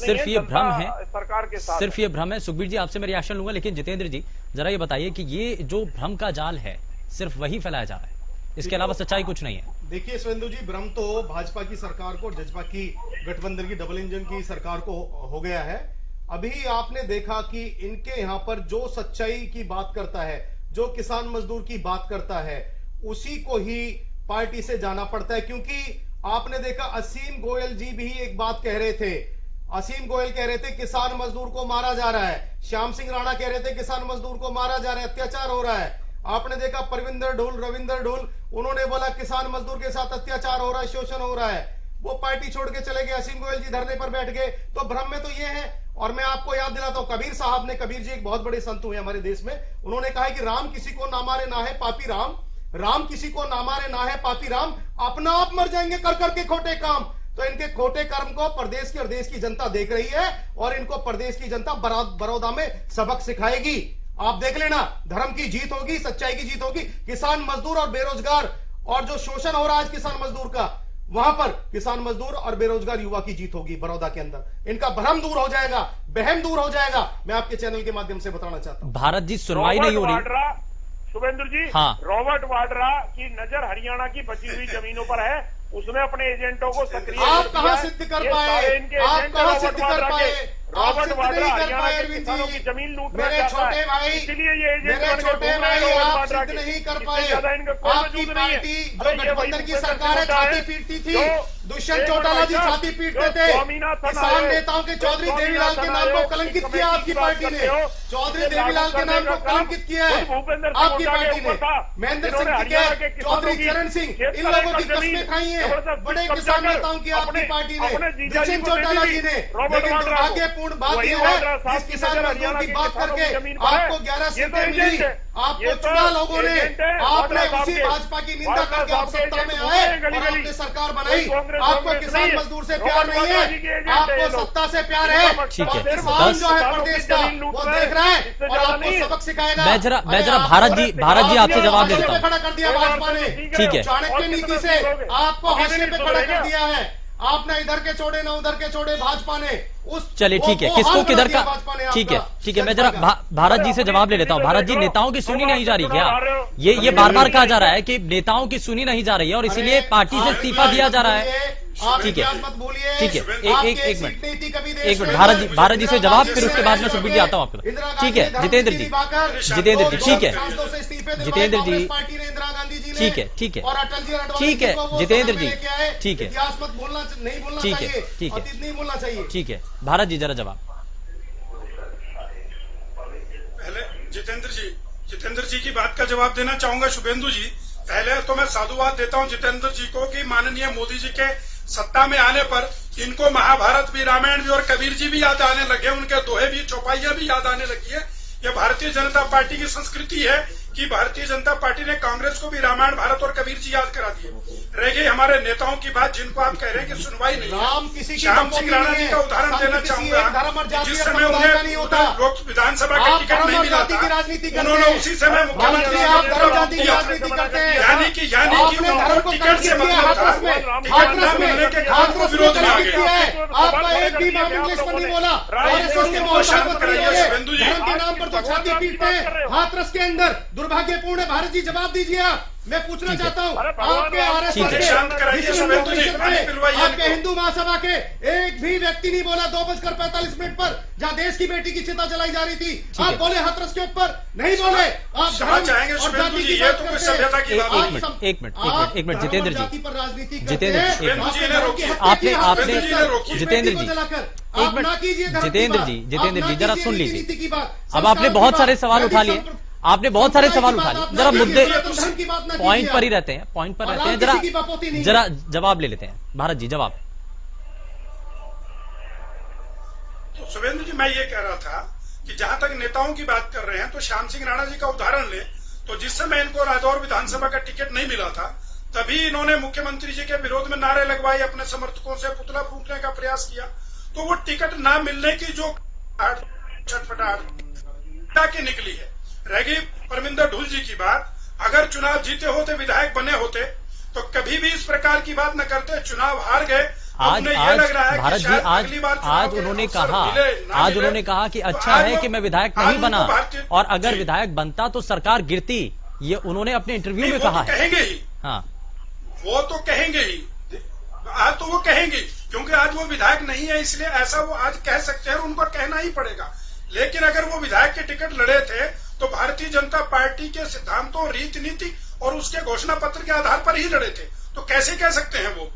सिर्फ ये भ्रम है सरकार के साथ, सिर्फ ये भ्रम है। सुखबीर जी आपसे मैं रिएक्शन लूंगा, लेकिन जितेंद्र जी जरा ये बताइए कि ये जो भ्रम का जाल है सिर्फ वही फैलाया जा रहा है, इसके अलावा सच्चाई कुछ नहीं है? देखिए शुभेंदु जी, भ्रम तो भाजपा की सरकार को, जजपा की गठबंधन की डबल इंजन की सरकार को हो गया है। अभी आपने देखा कि इनके यहाँ पर जो सच्चाई की बात करता है, जो किसान मजदूर की बात करता है, उसी को ही पार्टी से जाना पड़ता है। क्योंकि आपने देखा असीम गोयल जी भी एक बात कह रहे थे, असीम गोयल कह रहे थे किसान मजदूर को मारा जा रहा है, श्याम सिंह राणा कह रहे थे किसान मजदूर को मारा जा रहा है, अत्याचार हो रहा है। आपने देखा परविंदर ढोल, रविंदर ढोल, उन्होंने बोला किसान मजदूर के साथ अत्याचार हो रहा है, शोषण हो रहा है। वो पार्टी छोड़ के चले गए, असीम गोयल जी धरने पर बैठ गए। तो भ्रम में तो ये है। और मैं आपको याद दिलाता हूं, कबीर साहब ने, कबीर जी एक बहुत बड़े संत हुए हमारे देश में, उन्होंने कहा है कि राम किसी को ना मारे ना है पापी राम, राम किसी को ना मारे ना है पापी राम, अपना आप मर जाएंगे कर करके खोटे काम। तो इनके खोटे कर्म को प्रदेश की और देश की जनता देख रही है और इनको प्रदेश की जनता बड़ौदा में सबक सिखाएगी। आप देख लेना, धर्म की जीत होगी, सच्चाई की जीत होगी। किसान मजदूर और बेरोजगार और जो शोषण हो रहा है किसान मजदूर का, वहां पर किसान मजदूर और बेरोजगार युवा की जीत होगी बड़ौदा के अंदर। इनका भ्रम दूर हो जाएगा, बहम दूर हो जाएगा। मैं आपके चैनल के माध्यम से बताना चाहता हूं। भारत जी सुनवाई नहीं हो रही। शुभेंद्र जी, हाँ। रॉबर्ट वाड्रा की नजर हरियाणा की बची हुई जमीनों पर है, उसने अपने एजेंटों को सक्रिय आप कहां सिद्ध कर पाए, आप कहां सिद्ध कर पाए? रॉबर्ट वाड्रा हरियाणा के किसानों की जमीन लूटना चाहता है, इसलिए ये एजेंट मेरे छोटे भाई आप सिद्ध नहीं कर पाए। आपकी पार्टी जो गठबंधन की सरकार है छाती पीटती थी, दुष्यंत चौटाला जी छाती पीटते थे, किसान नेताओं के चौधरी देवीलाल के नाम को कलंकित किया आपकी पार्टी ने, चौधरी देवीलाल के नाम को कलंकित किया है आपकी पार्टी ने, महेंद्र सिंह टिकैत, चौधरी चरण सिंह, इन लोगों की कस्में खाई हैं बड़े किसान नेताओं की आपकी पार्टी ने, दुष्यंत चौटाला जी ने। लेकिन दुर्भाग्यपूर्ण बात यह है, जिस किसान मजदूर की बात करके आपको 11 सीटें मिली, आपको चुना लोगों ने, आपने उसी भाजपा की निंदा करके आप सत्ता में आए और आपने सरकार बनाई। आपको किसान मजदूर से प्यार नहीं है, आपको सत्ता से प्यार है। ठीक है, किसान जो है प्रदेश का वो देख रहा है और आपको सबक सिखाएगा। मैं जरा भारत जी आपसे जवाब देता हूँ। खड़ा कर दिया भाजपा ने, ठीक है, चाणक्य नीति से आपको हाशिए पे खड़ा कर दिया है। आपने इधर के छोड़े ना उधर के छोड़े, भाजपा ने उस चलिए ठीक है, किसको किधर का, ठीक है, मैं जरा भारत जी से जवाब ले लेता हूँ। भारत जी, नेताओं की सुनी नहीं जा रही क्या? ये बार बार कहा जा रहा है कि नेताओं की सुनी नहीं जा रही है और इसीलिए पार्टी से इस्तीफा दिया जा रहा है। ठीक है, एक मिनट भारत जी से जवाब, फिर उसके बाद मैं सुखबीर जी आता हूँ आपके पास। ठीक है, जितेंद्र जी, ठीक है, जितेंद्र जी, ठीक है, ठीक है, जितेंद्र जी, ठीक है, ठीक है, भारत जी जरा जवाब। पहले जितेंद्र जी की बात का जवाब देना चाहूंगा शुभेंदु जी। पहले तो मैं साधुवाद देता हूं जितेंद्र जी को कि माननीय मोदी जी के सत्ता में आने पर इनको महाभारत भी, रामायण भी और कबीर जी भी याद आने लगे, उनके दोहे भी, चौपाइयां भी याद आने लगी है। यह भारतीय जनता पार्टी की संस्कृति है कि भारतीय जनता पार्टी ने कांग्रेस को भी रामायण, भारत और कबीर जी याद करा दिए। रह गई हमारे नेताओं की बात, जिनको आप कह रहे हैं कि सुनवाई नहीं। श्याम सिंह राणा जी का उदाहरण देना चाहूंगा। जिस समय उन्हें लोक विधानसभा का टिकट नहीं मिला था, उन्होंने उसी समय मुख्यमंत्री यानी कि उनको टिकट से मतलब था, टिकट न मिलने के कारण वो विरोध में आ गए। शांत कराइए शुभेंदु जी, हाथरस के अंदर दुर्भाग्यपूर्ण है। भारत जी जवाब दीजिए आप, मैं पूछना चाहता हूँ आपके आरएसएस आपके हिंदू महासभा के एक भी व्यक्ति नहीं बोला 2:45 पर जहाँ देश की बेटी की चिता जलाई जा रही थी, आप बोले हाथरस के ऊपर नहीं बोले। आप चाहेंगे शुभेंदु जी, ये तो कोई सभ्यता की बात है। एक मिनट जितेंद्र जी, पर राजनीति जितेंद्र जी, आपने जितेंद्र जी, एक मिनट जितेंद्र जी जरा सुन लीजिए। अब आपने बहुत सारे सवाल उठा लिए, जरा मुद्दे पॉइंट पर ही रहते हैं, जरा जवाब ले लेते हैं। भारत जी जवाब। तो शुभेंदु जी, मैं ये कह रहा था कि जहां तक नेताओं की बात कर रहे हैं तो श्याम सिंह राणा जी का उदाहरण ले, तो जिस समय इनको रादौर विधानसभा का टिकट नहीं मिला था तभी इन्होंने मुख्यमंत्री जी के विरोध में नारे लगवाए, अपने समर्थकों से पुतला फूंकने का प्रयास किया। तो वो टिकट ना मिलने की जो छटपटाहट की निकली है। रह गई परमिंदर ढुल जी की बात, अगर चुनाव जीते होते, विधायक बने होते तो कभी भी इस प्रकार की बात न करते। चुनाव हार गए। आज भारत जी आज उन्होंने कहा कि अच्छा है कि मैं विधायक नहीं बना, और अगर विधायक बनता तो सरकार गिरती। ये उन्होंने अपने इंटरव्यू में कहा है। कहेंगे ही, हाँ, वो तो कहेंगे ही, आज तो वो कहेंगे क्योंकि आज वो विधायक नहीं है, इसलिए ऐसा वो आज कह सकते हैं, उनको कहना ही पड़ेगा। लेकिन अगर वो विधायक के टिकट लड़े थे तो भारतीय जनता पार्टी के सिद्धांतों, रीति नीति और उसके घोषणा पत्र के आधार पर ही लड़े थे। तो कैसे कह सकते हैं वो?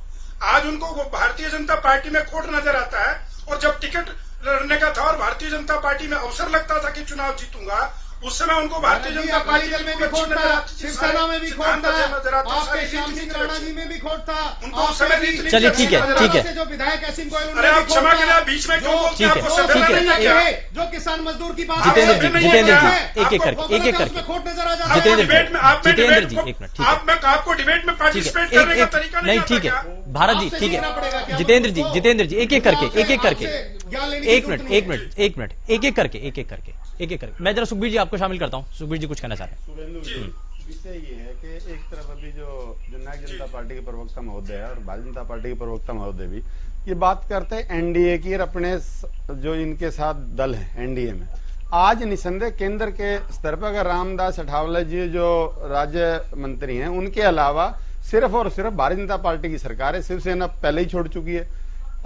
आज उनको भारतीय जनता पार्टी में खोट नजर आता है, और जब टिकट लड़ने का था और भारतीय जनता पार्टी में अवसर लगता था कि चुनाव जीतूंगा, उस समय उनको भारतीय जनता पार्टी में भी खोट था, शिवसेना में भी खोट था, आपके श्याम सिंह राणा जी में भी खोट था, उनको उस समय। चलिए ठीक है, जो विधायक ऐसी अरे आप क्षमा करें, बीच में क्यों बोलते हैं? आपको सभ्यता नहीं है? जो किसान मजदूर की बात, जितेंद्र जी एक करके खोट नजर आ जाता है। जितेंद्र जी एक मिनट, आपको डिबेट में पार्टिसिपेट करने का तरीका नहीं, ठीक है भारत जी, ठीक है जितेंद्र जी एक एक करके एक मिनट एक करके मैं जरा सुखबीर जी आपको शामिल करता हूं। सुखबीर जी कुछ कहना चाह रहे हैं। विषय ये है कि एक तरफ अभी जो जननायक जनता पार्टी के प्रवक्ता महोदय है और भारतीय जनता पार्टी के प्रवक्ता महोदय भी ये बात करते हैं एनडीए की और अपने जो इनके साथ दल है एनडीए में। आज निसंदेह केंद्र के स्तर पर अगर रामदास अठावले जी जो राज्य मंत्री हैं, उनके अलावा सिर्फ और सिर्फ भारतीय जनता पार्टी की सरकार है। शिवसेना पहले ही छोड़ चुकी है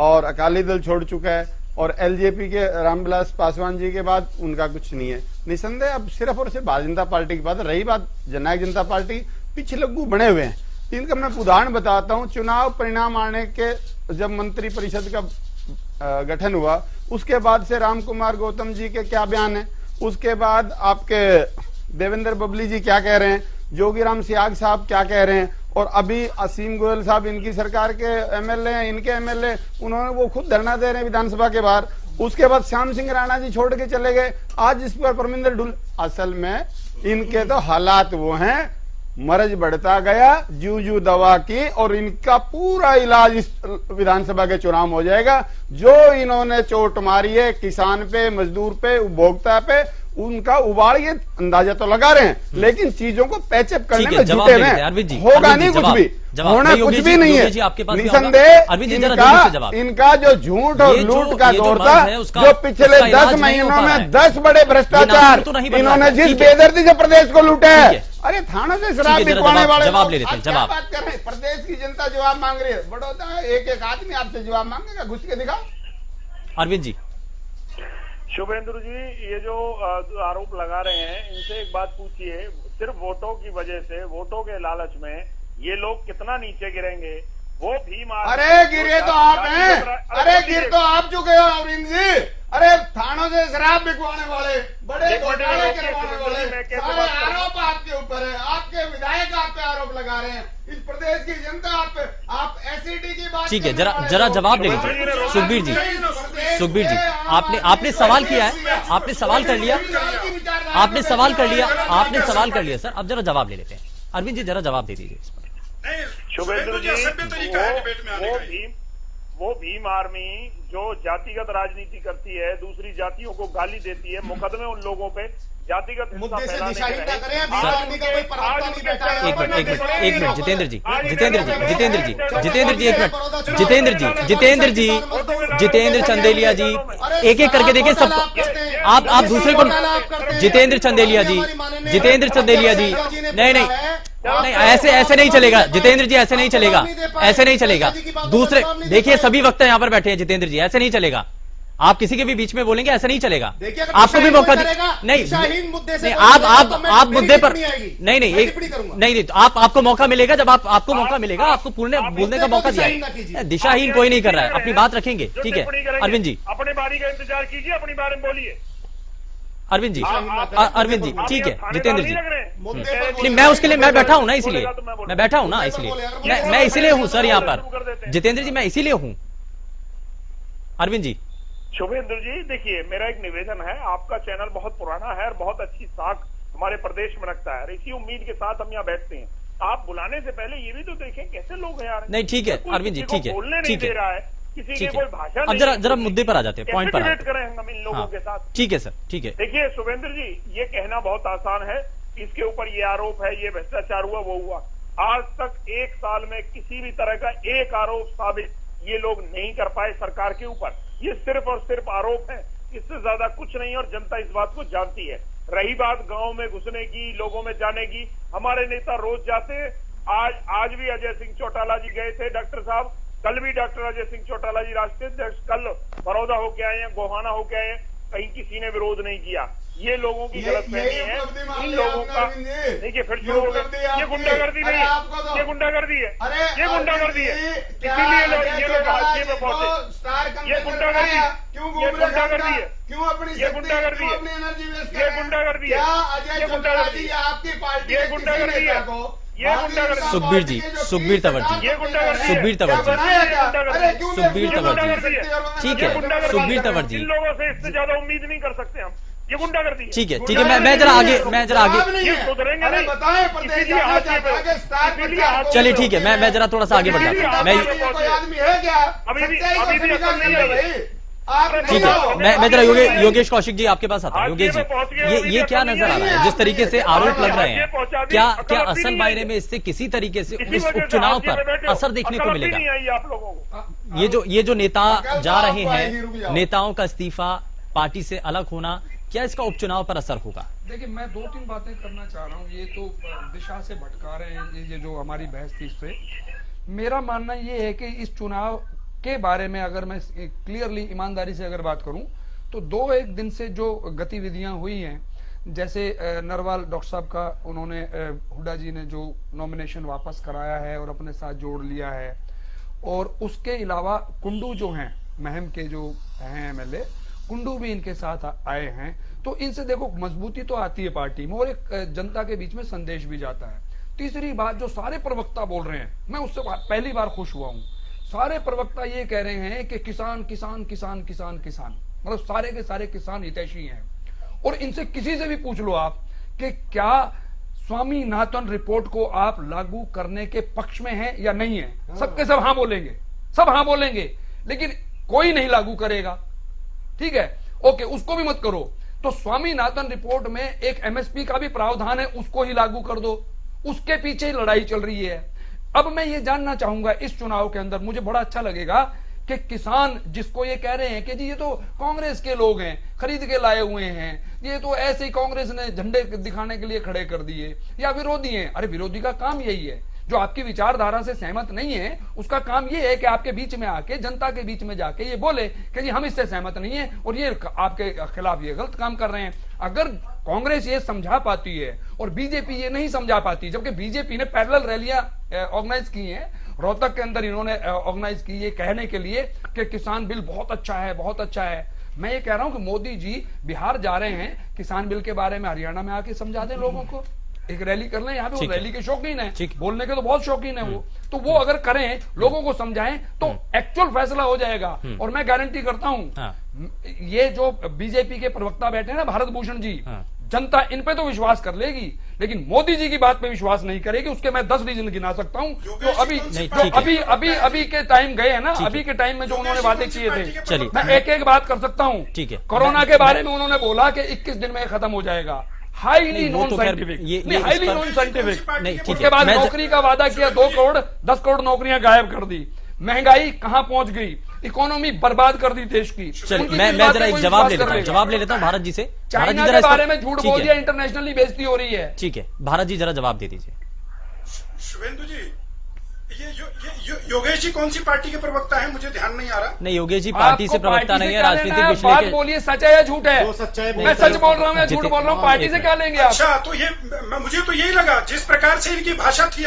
और अकाली दल छोड़ चुका है, और एलजेपी के रामविलास पासवान जी के बाद उनका कुछ नहीं है। निसंदेह अब सिर्फ और सिर्फ भारतीय जनता पार्टी की बात रही। बात जननायक जनता पार्टी पीछे लग्गू बने हुए हैं। इनका मैं उदाहरण बताता हूं। चुनाव परिणाम आने के जब मंत्री परिषद का गठन हुआ, उसके बाद से राम कुमार गौतम जी के क्या बयान है, उसके बाद आपके देवेंद्र बबली जी क्या कह रहे हैं, जोगीराम सियाग साहब क्या कह रहे हैं, और अभी असीम गोयल साहब इनकी सरकार के एमएलए हैं, इनके एमएलए, उन्होंने वो खुद धरना दे रहे हैं विधानसभा के बाहर। उसके बाद श्याम सिंह राणा जी छोड़ के चले गए, आज इस पर परमिंदर ढुल। असल में इनके तो हालात वो हैं, मर्ज बढ़ता गया, जू दवा की, और इनका पूरा इलाज इस विधानसभा के चुनाव में हो जाएगा। जो इन्होंने चोट मारी है किसान पे, मजदूर पे, उपभोक्ता पे, उनका उबाड़ ये अंदाजा तो लगा रहे हैं, लेकिन चीजों को पैचअप करने में जुटे हैं। होगा नहीं कुछ भी, होना कुछ भी नहीं है। निसंदेह इनका जो झूठ और लूट का दौर था, जो पिछले 10 महीनों में 10 बड़े भ्रष्टाचार, इन्होंने जिस बेदर्दी से प्रदेश को लूटा है। अरे थानों से शराब बिकवाने वाले जवाब ले लेते हैं। जवाब बात कर रहे हैं, प्रदेश की जनता जवाब मांग रही है। बड़ौदा एक एक आदमी आपसे जवाब मांगेगा, घुस के दिखाओ। अरविंद जी। शुभेंद्र जी, ये जो आरोप लगा रहे हैं, इनसे एक बात पूछिए, सिर्फ वोटों की वजह से, वोटों के लालच में ये लोग कितना नीचे गिरेंगे? वो भीम अरे गिरे तो आप हैं, अरे गिर तो आप चुके हो अरविंद जी। अरे थानों से शराब बिकवाने वाले, बड़े घोटाले करवाने वाले, सारे आरोप आपके ऊपर है, आपके विधायक आप पे आरोप लगा रहे हैं, इस प्रदेश की जनता आप एसईडी की बात। ठीक है, जरा जवाब ले लीजिए सुखबीर जी। सुखबीर जी, आपने सवाल किया है, आपने सवाल कर लिया, आपने सवाल कर लिया, आपने सवाल कर लिया सर। अब जरा जवाब ले लेते हैं। अरविंद जी जरा जवाब दे दीजिए इस पर। शुभेंद्र जी, वो भीम आर्मी जो जातिगत राजनीति करती है, दूसरी जातियों को गाली देती है, मुकदमे उन लोगों पे जातिगत एक मिनट जितेंद्र जी, जितेंद्र चंदेलिया जी, एक एक करके देखिए सब। आप दूसरे को, जितेंद्र चंदेलिया जी, नहीं ऐसे नहीं चलेगा जितेंद्र जी, ऐसे नहीं चलेगा, ऐसे नहीं चलेगा। दूसरे देखिए, सभी वक्ता यहाँ पर बैठे हैं जितेंद्र जी, ऐसे नहीं चलेगा। आप किसी के भी बीच में बोलेंगे, ऐसा नहीं चलेगा। आपको भी मौका नहीं, आप मुद्दे पर नहीं, आपको मौका मिलेगा, जब आपको मौका मिलेगा, आपको पूर्ण बोलने का मौका दिया है। दिशाहीन कोई नहीं कर रहा है, अपनी बात रखेंगे। ठीक है अरविंद जी, अपनी बारी का इंतजार कीजिए, अपनी बारे में बोलिए। अरविंद जी ठीक है। जितेंद्र जी नहीं, मैं उसके लिए मैं बैठा हूं ना, इसलिए मैं बैठा हूं ना, इसलिए मैं इसीलिए हूं सर यहाँ पर। जितेंद्र जी मैं इसीलिए हूं। अरविंद जी। शुभेंद्र जी, देखिए मेरा एक निवेदन है, आपका चैनल बहुत पुराना है और बहुत अच्छी साख हमारे प्रदेश में रखता है, इसी उम्मीद के साथ हम यहाँ बैठते हैं। आप बुलाने से पहले ये भी तो देखें कैसे लोग हैं यार। नहीं ठीक है अरविंद जी, ठीक है, बोलने नहीं दे रहा है, किसी के कोई भाषा। अब जरा मुद्दे पर आ जाते हैं, पॉइंट पर डिबेट करें हम इन लोगों के साथ। ठीक है सर, ठीक है। देखिए शुभेंद्र जी, ये कहना बहुत आसान है, इसके ऊपर ये आरोप है, ये भ्रष्टाचार हुआ, वो हुआ। आज तक 1 साल में किसी भी तरह का एक आरोप साबित ये लोग नहीं कर पाए सरकार के ऊपर। ये सिर्फ और सिर्फ आरोप है, इससे ज्यादा कुछ नहीं, और जनता इस बात को जानती है। रही बात गांव में घुसने की, लोगों में जाने की, हमारे नेता रोज जाते हैं। आज भी अजय सिंह चौटाला जी गए थे, डॉक्टर साहब, कल भी डॉक्टर अजय सिंह चौटाला जी राष्ट्रीय अध्यक्ष कल बड़ौदा होके आए हैं, गोहाना होके आए हैं, कहीं किसी ने विरोध नहीं किया। ये लोगों की गलतफहमी है, इन लोगों का। देखिए फिर शुरू हो गया, ये गुंडागर्दी नहीं है, ये गुंडागर्दी है, ये गुंडागर्दी है, इसीलिए ये लोग हाशिए में पहुंचे। ये गुंडागर्दी है, ये गुंडागर्दी है, ये गुंडागर्दी है, ये गुंडागर्दी है, ये गुंडागर्दी है, आपकी पार्टी, ये गुंडागर्दी है, ये गुंडागर्दी। सुखबीर जी, सुखबीर तंवर जी, ये गुंडागर्दी, सुखबीर तंवर जी, सुखबीर तंवर जी, ठीक है सुखबीर तंवर जी। इन लोगों से इससे ज्यादा उम्मीद नहीं कर सकते हम, ये गुंडागर्दी है। ठीक है ठीक है, मैं जरा आगे ये सुधरेंगे नहीं, इसीलिए हाशिए पे। चलिए ठीक है, मैं जरा थोड़ा सा आगे बढ़ जाता हूँ। मैं अभी भी असर नहीं है। ठीक है, मैं जरा योगेश कौशिक जी आपके पास आता हूँ। योगेश जी, ये क्या नजर आ रहा है, जिस तरीके से आरोप लग रहे हैं, क्या असल मायने में इससे किसी तरीके से इस उपचुनाव पर असर देखने को मिलेगा? ये जो नेता जा रहे हैं, नेताओं का इस्तीफा, पार्टी से अलग होना, क्या इसका उपचुनाव पर असर होगा? देखिए मैं 2-3 बातें करना चाह रहा हूँ। ये तो दिशा से भटका रहे हैं, ये जो हमारी बहस थी इससे। मेरा मानना ये है कि इस चुनाव के बारे में अगर मैं क्लियरली ईमानदारी से अगर बात करूं तो 2-1 दिन से जो गतिविधियां हुई हैं, जैसे नरवाल डॉक्टर साहब का उन्होंने हुड्डा जी ने जो नॉमिनेशन वापस कराया है और अपने साथ जोड़ लिया है, और उसके अलावा कुंडू जो हैं महम के जो हैं एमएलए, कुंडू भी इनके साथ आए हैं, तो इनसे देखो मजबूती तो आती है पार्टी में और एक जनता के बीच में संदेश भी जाता है। तीसरी बात, जो सारे प्रवक्ता बोल रहे हैं, मैं उससे पहली बार खुश हुआ हूं। सारे प्रवक्ता ये कह रहे हैं कि किसान किसान किसान किसान किसान, मतलब सारे के सारे किसान हितैषी हैं। और इनसे किसी से भी पूछ लो आप कि क्या स्वामीनाथन रिपोर्ट को आप लागू करने के पक्ष में हैं या नहीं है, सबके सब हाँ बोलेंगे, सब हाँ बोलेंगे, लेकिन कोई नहीं लागू करेगा। ठीक है, ओके, उसको भी मत करो। तो स्वामीनाथन रिपोर्ट में एक एमएसपी का भी प्रावधान है, उसको ही लागू कर दो, उसके पीछे ही लड़ाई चल रही है। अब मैं ये जानना चाहूंगा इस चुनाव के अंदर, मुझे बड़ा अच्छा लगेगा कि किसान जिसको ये कह रहे हैं कि जी ये तो कांग्रेस के लोग हैं, खरीद के लाए हुए हैं, ये तो ऐसे ही कांग्रेस ने झंडे दिखाने के लिए खड़े कर दिए, या विरोधी हैं। अरे विरोधी का काम यही है, जो आपकी विचारधारा से सहमत नहीं है उसका काम ये है कि आपके बीच में आके, जनता के बीच में जाके ये बोले कि जी हम इससे सहमत नहीं है और ये आपके खिलाफ ये गलत काम कर रहे हैं। अगर कांग्रेस ये समझा पाती है और बीजेपी ये नहीं समझा पाती, जबकि बीजेपी ने पैरेलल रैलियां ऑर्गेनाइज की हैं, रोहतक के अंदर इन्होंने ऑर्गेनाइज की ये कहने के लिए कि किसान बिल बहुत अच्छा है, बहुत अच्छा है। मैं ये कह रहा हूं कि मोदी जी बिहार जा रहे हैं, किसान बिल के बारे में हरियाणा में आके समझा दें लोगों को, एक रैली कर लें। यहाँ पे वो रैली के शौकीन है, बोलने के तो बहुत शौकीन है वो, तो वो अगर करें, लोगों को समझाएं, तो एक्चुअल फैसला हो जाएगा। और मैं गारंटी करता हूं, ये जो बीजेपी के प्रवक्ता बैठे हैं ना, भारत भूषण जी, जनता इन पे तो विश्वास कर लेगी, लेकिन मोदी जी की बात पे विश्वास नहीं करेगी। उसके मैं 10 रीजन गिना सकता हूं। तो अभी के टाइम गए हैं ना, अभी के टाइम में जो उन्होंने वादे किए थे, चलिए मैं एक एक बात कर सकता हूं। ठीक है, कोरोना के बारे में उन्होंने बोला कि 21 दिन में खत्म हो जाएगा, highly non scientific, highly non scientific. उसके बाद नौकरी का वादा किया, 2 करोड़ 10 करोड़ नौकरियां गायब कर दी, महंगाई कहां पहुंच गई, इकोनॉमी बर्बाद कर दी देश की। मैं जरा एक जवाब ले लेता हूं भारत जी से। चाइना के बारे में झूठ बोल दिया, इंटरनेशनली बेइज्जती हो रही है। ठीक है, भारत जी जरा जवाब दे दीजिए। शुभेंदु जी, ये योगेश जी कौन सी पार्टी के प्रवक्ता हैं, मुझे ध्यान नहीं आ रहा। नहीं, योगेश जी पार्टी से प्रवक्ता नहीं है, राजनीतिक विश्लेषक। बोलिए सच है या झूठ है? मैं सच बोल रहा हूँ या झूठ बोल रहा हूँ, पार्टी से क्या लेंगे आप? अच्छा, तो ये मुझे तो यही लगा, जिस प्रकार से इनकी भाषा थी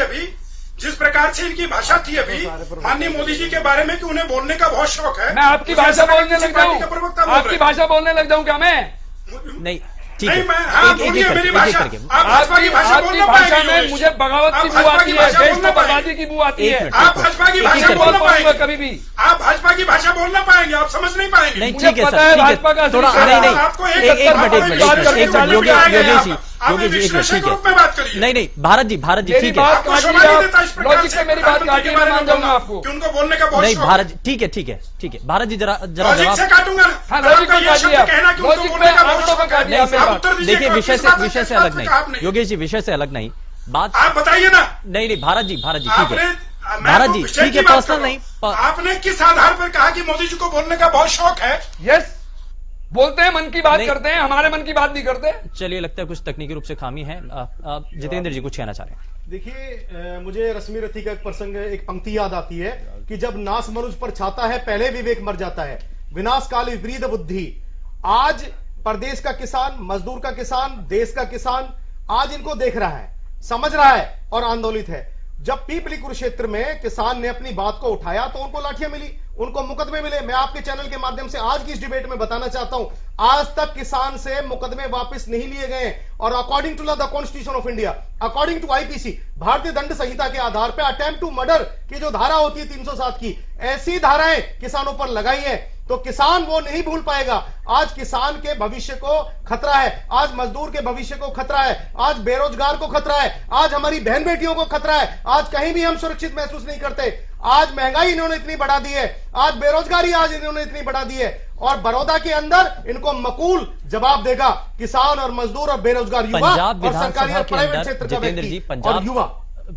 अभी, माननीय मोदी जी के बारे में कि उन्हें बोलने का बहुत शौक है। मैं आपकी भाषा बोलने लग जाऊं, आपकी भाषा बोलने लग जाऊं क्या मैं? नहीं, नहीं, मैं मेरी भाषा, आप भाजपा की भाषा बोल ना भाषा में मुझे बगावत की बू आती है, देश को बर्बादी की बू आती है। आप भाजपा की भाषा बोल ना पाएंगे कभी भी, आप भाजपा की भाषा बोल ना पाएंगे, आप समझ नहीं पाएंगे। नहीं, ठीक है सर, भाजपा का थोड़ा आपको एक मिनट, योगेश जी, नहीं, भारत जी, ठीक है, लॉजिक से मेरी बात काटिए, मैं मान जाऊंगा आपको कि उनको बोलने का बहुत नहीं, भारत जी, ठीक है, भारत जी जरा लॉजिक से काटूंगा। लॉजिक में देखिए, विषय से अलग नहीं, योगेश जी, विषय से अलग नहीं, बात आप बताइए ना। नहीं, भारत जी, ठीक है, भारत जी, ठीक है, पर्सनल नहीं। आपने किस आधार पर कहा कि मोदी जी को बोलने का बहुत शौक है? यस, बोलते हैं, मन की बात करते हैं, हमारे मन की बात नहीं करते। चलिए, लगता है कुछ तकनीकी रूप से खामी है। जितेंद्र जी कुछ कहना चाह रहे हैं। देखिए, मुझे रश्मि रथी का एक प्रसंग, एक पंक्ति याद आती है कि जब नाश मनुष्य पर छाता है, पहले विवेक मर जाता है, विनाश काल विपरीत बुद्धि। आज प्रदेश का किसान, मजदूर का किसान, देश का किसान आज इनको देख रहा है, समझ रहा है और आंदोलित है। जब पीपली कुरुक्षेत्र में किसान ने अपनी बात को उठाया तो उनको लाठियां मिली, उनको मुकदमे मिले। मैं आपके चैनल के माध्यम से आज की इस डिबेट में बताना चाहता हूं, आज तक किसान से मुकदमे वापस नहीं लिए गए। और according to the constitution of India, according to IPC, भारतीय दंड संहिता के आधार पर अटेम्प्ट टू मर्डर की जो धारा होती है 307 की, ऐसी धाराएं किसानों पर लगाई है, तो किसान वो नहीं भूल पाएगा। आज किसान के भविष्य को खतरा है, आज मजदूर के भविष्य को खतरा है, आज बेरोजगार को खतरा है, आज हमारी बहन बेटियों को खतरा है, आज कहीं भी हम सुरक्षित महसूस नहीं करते। आज महंगाई इन्होंने इतनी बढ़ा दी है, आज बेरोजगारी आज इन्होंने इतनी बढ़ा दी है, और बड़ौदा के अंदर इनको मकूल जवाब देगा किसान और मजदूर और बेरोजगार युवा और सरकारी और प्राइवेट क्षेत्र का व्यक्ति और युवा।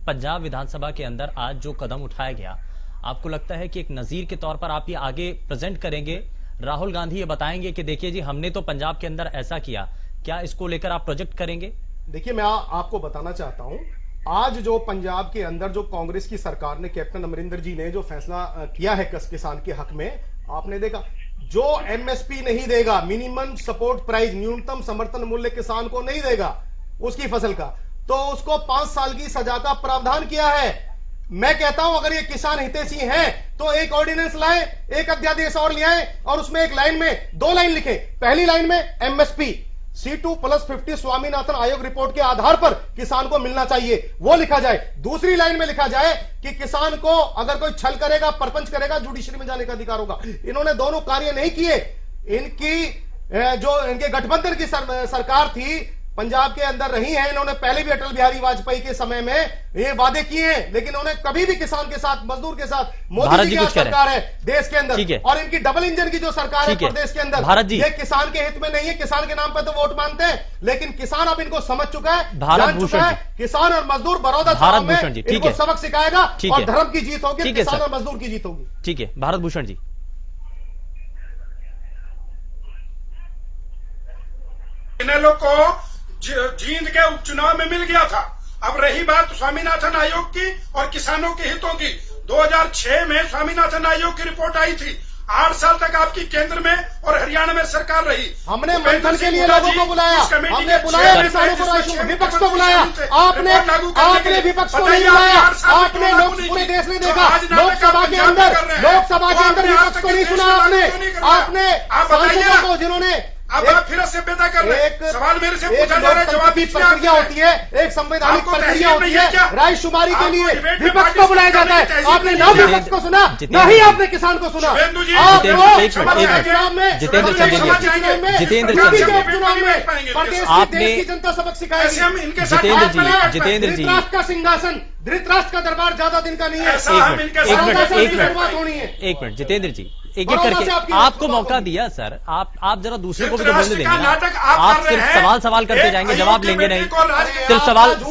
पंजाब विधानसभा के अंदर आज जो कदम उठाया गया, आपको लगता है कि एक नजीर के तौर पर आप ये आगे प्रेजेंट करेंगे? राहुल गांधी ये बताएंगे कि देखिए जी, हमने तो पंजाब के अंदर ऐसा किया, क्या इसको लेकर आप प्रोजेक्ट करेंगे? देखिए, मैं आपको बताना चाहता हूं, आज जो पंजाब के अंदर जो कांग्रेस की सरकार ने, कैप्टन अमरिंदर जी ने जो फैसला किया है किसान के हक में, आपने देखा जो एमएसपी नहीं देगा, मिनिमम सपोर्ट प्राइस, न्यूनतम समर्थन मूल्य किसान को नहीं देगा उसकी फसल का, तो उसको 5 साल की सजा का प्रावधान किया है। मैं कहता हूं अगर ये किसान हितैषी हैं तो एक ऑर्डिनेंस लाएं, एक अध्यादेश और ले आएं और उसमें एक लाइन में 2 लाइन लिखें। पहली लाइन में एमएसपी C2+50 स्वामीनाथन आयोग रिपोर्ट के आधार पर किसान को मिलना चाहिए, वो लिखा जाए। दूसरी लाइन में लिखा जाए कि किसान को अगर कोई छल करेगा, परपंच करेगा, जुडिशरी में जाने का अधिकार होगा। इन्होंने दोनों कार्य नहीं किए। इनकी जो इनके गठबंधन की सरकार थी, पंजाब के अंदर रही है, इन्होंने पहले भी अटल बिहारी वाजपेयी के समय में ये वादे किए हैं, लेकिन उन्होंने कभी भी किसान के साथ, मजदूर के साथ, मोदी जी की सरकार है देश के अंदर, और इनकी डबल इंजन की जो सरकार है प्रदेश के अंदर, ये किसान के हित में नहीं है। किसान के नाम पर तो वोट मांगते हैं, लेकिन किसान अब इनको समझ चुका है, जान चुका है। किसान और मजदूर बड़ौदा चुनाव में इनको सबक सिखाएगा और धर्म की जीत होगी, किसान और मजदूर की जीत होगी। ठीक है, भारत भूषण जी। इनेलो को जींद के उपचुनाव में मिल गया था। अब रही बात स्वामीनाथन आयोग की और किसानों के हितों की, 2006 में स्वामीनाथन आयोग की रिपोर्ट आई थी। 8 साल तक आपकी केंद्र में और हरियाणा में सरकार रही। हमने मंथन के लिए लोगों को बुलाया, हमने बुलाया किसानों को, विपक्ष को बुलाया। आपने विपक्ष को नहीं बुलाया। आपने लोग पूरे देश में देखा, लोकसभा के अंदर विपक्ष को नहीं सुना। आपने सांसदों को जिन्होंने अब आप फिर सभ्यता कर रहे हैं। सवाल मेरे से पूछा जा रहा है, जवाब की प्रक्रिया होती है, एक संवैधानिक प्रक्रिया होती है। रायशुमारी के लिए विपक्ष को बुलाया जाता है। आपने ना विपक्ष को सुना, ना ही आपने किसान को सुना। जनता सबक सिखाएगी। जितेंद्र जी, धृतराष्ट्र का सिंहासन, धृतराष्ट्र का दरबार ज्यादा दिन का नहीं है। एक मिनट जितेंद्र जी, एक करके आपको मौका दिया सर। आप जरा दूसरे को भी तो बोलने देंगे ना। आप सिर्फ सवाल करते जाएंगे, जवाब लेंगे नहीं। सिर्फ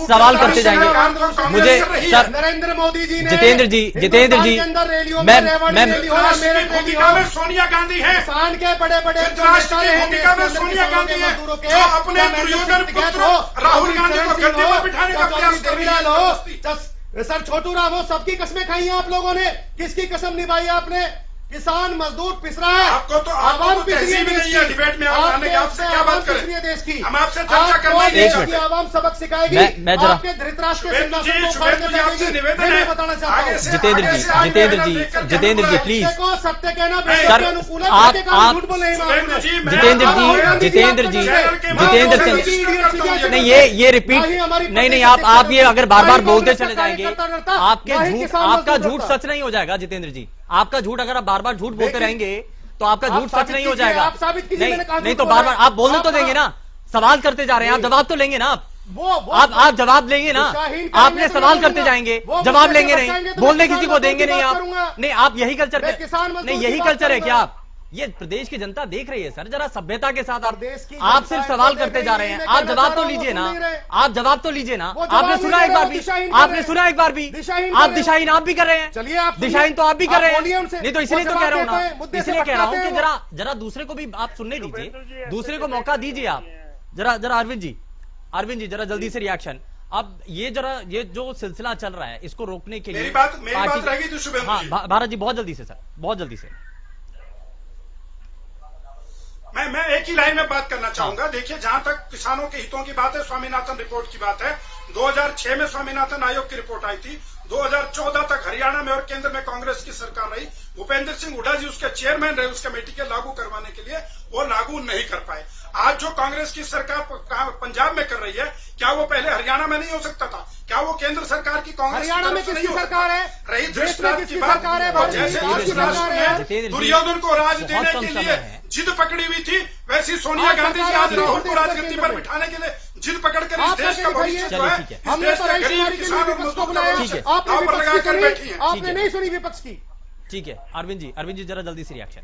सवाल करते जाएंगे। मुझे सर नरेंद्र मोदी जी ने, जितेंद्र जी मैं सोनिया गांधी है, किसान के बड़े बड़े सोनिया गांधी है, जो अपने दुर्योधन पुत्र राहुल गांधी को गद्दी पर बिठाने का प्रयास कर रही है। सर छोटू राम, सबकी कसमें खाई हैं आप लोगों ने, किसकी कसम निभाई है आपने? किसान मजदूर पिस रहा है। आपको तो आवाम पिस रही है। डिबेट में आपसे क्या बात करें? देश की हम आपसे चर्चा करना है। आवाम सबक सिखाएगी। मैं जरा आपके धृतराष्ट्र के आपसे निवेदन है, बताना चाहता हूँ। जितेंद्र जी प्लीज सत्य कहना सर, आप जितेंद्र नहीं, ये रिपीट नहीं, आप ये अगर बार बार बोलते चले जाएंगे, आपका झूठ सच नहीं हो जाएगा। जितेंद्र जी, आपका झूठ, अगर आप बार बार झूठ बोलते रहेंगे तो आपका झूठ सच नहीं हो जाएगा। नहीं तो बार बार आप बोलने तो देंगे ना। सवाल करते जा रहे हैं आप, जवाब तो लेंगे ना। आप जवाब लेंगे ना। आपने सवाल करते जाएंगे, जवाब लेंगे नहीं, बोलने किसी को देंगे नहीं आप। नहीं, आप यही कल्चर, नहीं यही कल्चर है क्या? आप ये प्रदेश की जनता देख रही है सर, जरा सभ्यता के साथ आप सिर्फ सवाल करते जा रहे हैं। आप जवाब तो लीजिए ना, आप जवाब तो लीजिए ना। आपने सुना एक बार भी, आपने सुना एक बार भी। आप दिशाहीन आप भी कर रहे हैं, दिशाहीन तो आप भी कर रहे हैं। नहीं तो इसलिए तो कह रहा हूं ना, इसलिए कह रहा हूं कि जरा दूसरे को भी आप सुनने दीजिए, दूसरे को मौका दीजिए आप। जरा अरविंद जी जरा जल्दी से रिएक्शन। अब ये जो सिलसिला चल रहा है, इसको रोकने के लिए मेरी बात रहेगी। हाँ भारत जी, बहुत जल्दी से सर, बहुत जल्दी से। मैं एक ही लाइन में बात करना चाहूंगा। देखिए, जहां तक किसानों के हितों की बात है, स्वामीनाथन रिपोर्ट की बात है, 2006 में स्वामीनाथन आयोग की रिपोर्ट आई थी। 2014 तक हरियाणा में और केंद्र में कांग्रेस की सरकार रही। भूपेंद्र सिंह हुड्डा जी उसके चेयरमैन रहे उस कमेटी के लागू करवाने के लिए, वो लागू नहीं कर पाए। आज जो कांग्रेस की सरकार पंजाब में कर रही है, क्या वो पहले हरियाणा में नहीं हो सकता था? क्या वो केंद्र सरकार की कांग्रेस हरियाणा में किसकी सरकार है? रही धृतराष्ट्र की सरकार है। जैसे दुर्योधन को राज देने के लिए जिद पकड़ी हुई थी, वैसी सोनिया गांधी जी आज राहुल को राजगद्दी पर बिठाने के लिए जिद पकड़कर इस देश का भविष्य जो है, इस देश के गरीब किसान और मजदूर पर लगाकर बैठी है। आपने नहीं सुनी विपक्ष की। ठीक है, अरविंद जी जरा जल्दी से रिएक्शन।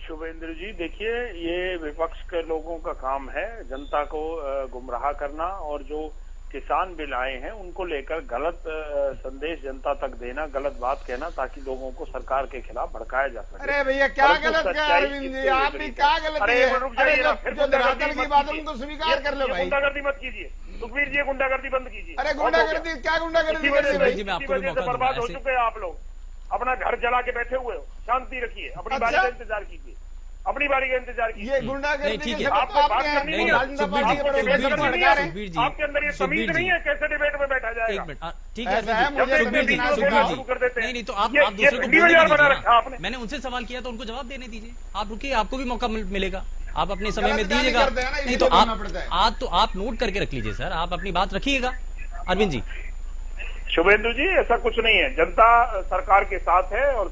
शुभेंद्र जी, देखिए, ये विपक्ष के लोगों का काम है जनता को गुमराह करना, और जो किसान बिल आए हैं उनको लेकर गलत संदेश जनता तक देना, गलत बात कहना, ताकि लोगों को सरकार के खिलाफ भड़काया जा सके। अरे भैया, क्या गलत है अरविंद जी? आप भी क्या गलत है? रुक जाइए ना, फिर गुंडागर्दी की बात हम तो स्वीकार कर लो भाई। गुंडागर्दी मत कीजिए सुखबीर जी, गुंडागर्दी बंद कीजिए। अरे गुंडागर्दी क्या गुंडागर्दी? बर्बाद हो चुके हैं आप लोग। अपना घर जला के बैठे हुए हो, शांति रखिए, अपनी बारी का इंतजार कीजिए, अपनी बारी का इंतजार कीजिए। ये गुंडागर्दी के ठीक है, सबब आपको बात करनी नहीं है, राजनेता पार्टी के सुखबीर जी, सुखबीर जी, आपके अंदर ये तमीज नहीं है, कैसे डिबेट में बैठा एक जाएगा? मिनट, ठीक है ऐसा है, सुखबीर मुझे जी, सुखबीर जी, सुखबीर शुरू कर देते जी, हैं। नहीं तो आप ये दूसरे को ठंडी बोलने बाजार दीजिए बना ना। रखा आपने। मैंने उनसे सवाल किया तो उनको जवाब देने दीजिए। आप रुकिए, आपको भी मौका मिलेगा, आप अपने समय में गलत गाली दीजिएगा। करते हैं ना, नहीं इसीलिए तो बोलना पड़ता है। आप नोट करके रख लीजिए सर, आप अपनी बात रखिएगा। अरविंद जी, शुभेंदु जी, ऐसा कुछ नहीं है, जनता सरकार के साथ है और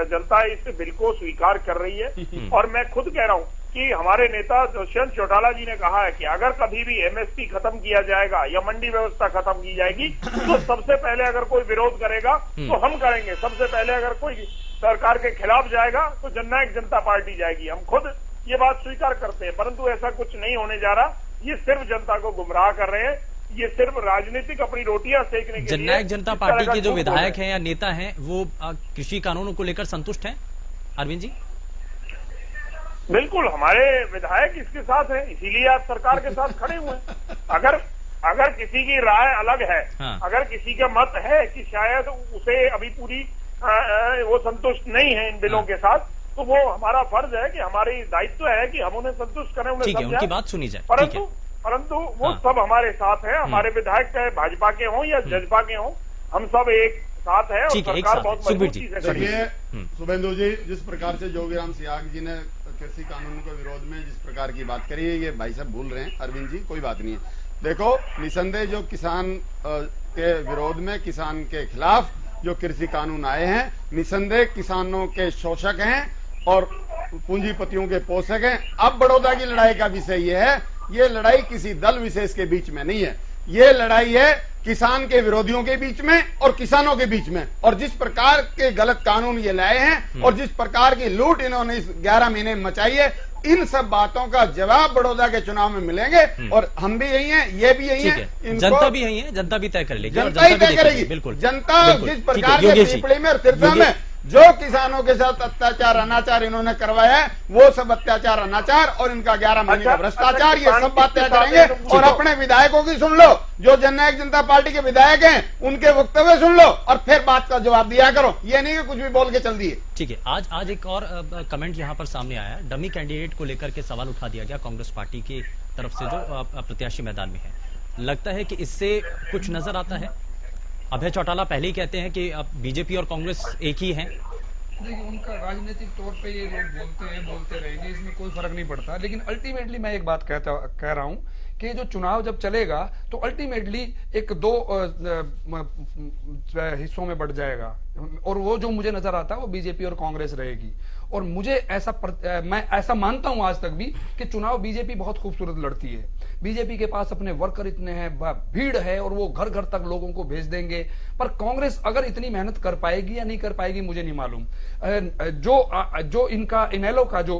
जनता इस बिल को स्वीकार कर रही है। और मैं खुद कह रहा हूं कि हमारे नेता दुष्यंत चौटाला जी ने कहा है कि अगर कभी भी एमएसपी खत्म किया जाएगा या मंडी व्यवस्था खत्म की जाएगी तो सबसे पहले अगर कोई विरोध करेगा तो हम करेंगे, सबसे पहले अगर कोई सरकार के खिलाफ जाएगा तो जननायक जनता पार्टी जाएगी। हम खुद ये बात स्वीकार करते हैं, परंतु ऐसा कुछ नहीं होने जा रहा। ये सिर्फ जनता को गुमराह कर रहे हैं, ये सिर्फ राजनीतिक अपनी रोटियां सेकने के लिए। जननायक जनता पार्टी के जो विधायक हैं या नेता हैं वो कृषि कानूनों को लेकर संतुष्ट हैं? अरविंद जी, बिल्कुल, हमारे विधायक इसके साथ हैं, इसीलिए आप सरकार के साथ खड़े हुए हैं। अगर किसी की राय अलग है, हाँ। अगर किसी का मत है कि शायद उसे अभी पूरी वो संतुष्ट नहीं है इन बिलों हाँ। के साथ, तो वो हमारा फर्ज है कि हमारी दायित्व है कि हम उन्हें संतुष्ट करें, उन्हें ठीक है, समझाएं। उनकी बात सुनी जाए। ठीक है, परंतु वो हाँ। सब हमारे साथ हैं, हमारे विधायक चाहे भाजपा के हों या जजपा के हों, हम सब एक साथ हैं और ठीक है, एक सरकार साथ बहुत है। सुखबीर मजबूती जी, से खड़ी है। देखिए शुभेंदु जी, जिस प्रकार से जोगीराम सियाग जी ने कृषि कानून के विरोध में जिस प्रकार की बात करी है, ये भाई साहब भूल रहे हैं। अरविंद जी, कोई बात नहीं है। देखो, निसंदेह जो किसान के विरोध में, किसान के खिलाफ जो कृषि कानून आए हैं, निसंदेह किसानों के शोषक हैं और पूंजीपतियों के पोषक हैं। अब बड़ौदा की लड़ाई का विषय यह है, ये लड़ाई किसी दल विशेष के बीच में नहीं है, ये लड़ाई है किसान के विरोधियों के बीच में और किसानों के बीच में। और जिस प्रकार के गलत कानून ये लाए हैं और जिस प्रकार की लूट इन्होंने इस 11 महीने में मचाई है, इन सब बातों का जवाब बड़ौदा के चुनाव में मिलेंगे। और हम भी यही हैं, ये भी यही हैं, जनता भी यही है, जनता भी तय कर लेगी, जनता ही तय करेगी। बिल्कुल, जनता बिल्कुल। जिस ठीक प्रकार है, के योगेश जी, पिपली में और तिरसा में जो किसानों के साथ अत्याचार अनाचार इन्होंने करवाया है, वो सब अत्याचार अनाचार और इनका 11 महीने का भ्रष्टाचार, ये सब बात तय करेंगे। और अपने विधायकों की सुन लो, जो जननायक जनता पार्टी के विधायक हैं उनके वक्तव्य सुन लो और फिर बात का जवाब दिया करो, ये नहीं कि कुछ भी बोल के चल दिए। ठीक है, आज एक और कमेंट यहाँ पर सामने आया है, डमी कैंडिडेट को लेकर के सवाल उठा दिया गया कांग्रेस पार्टी की तरफ से जो प्रत्याशी मैदान में है। लगता है कि इससे कुछ नजर आता है? अभय चौटाला पहले ही कहते हैं कि अब बीजेपी और कांग्रेस एक ही हैं। देखिए, उनका राजनीतिक तौर पे ये लोग बोलते रहेंगे, इसमें कोई फर्क नहीं पड़ता। लेकिन अल्टीमेटली मैं एक बात कह रहा हूं कि जो चुनाव जब चलेगा तो अल्टीमेटली एक दो हिस्सों में बढ़ जाएगा और वो जो मुझे नजर आता है वो बीजेपी और कांग्रेस रहेगी। और मुझे मैं ऐसा मानता हूं आज तक भी कि चुनाव बीजेपी बहुत खूबसूरत लड़ती है। बीजेपी के पास अपने वर्कर इतने हैं, भीड़ है और वो घर घर तक लोगों को भेज देंगे। पर कांग्रेस अगर इतनी मेहनत कर पाएगी या नहीं कर पाएगी मुझे नहीं मालूम। जो इनका इनेलो का जो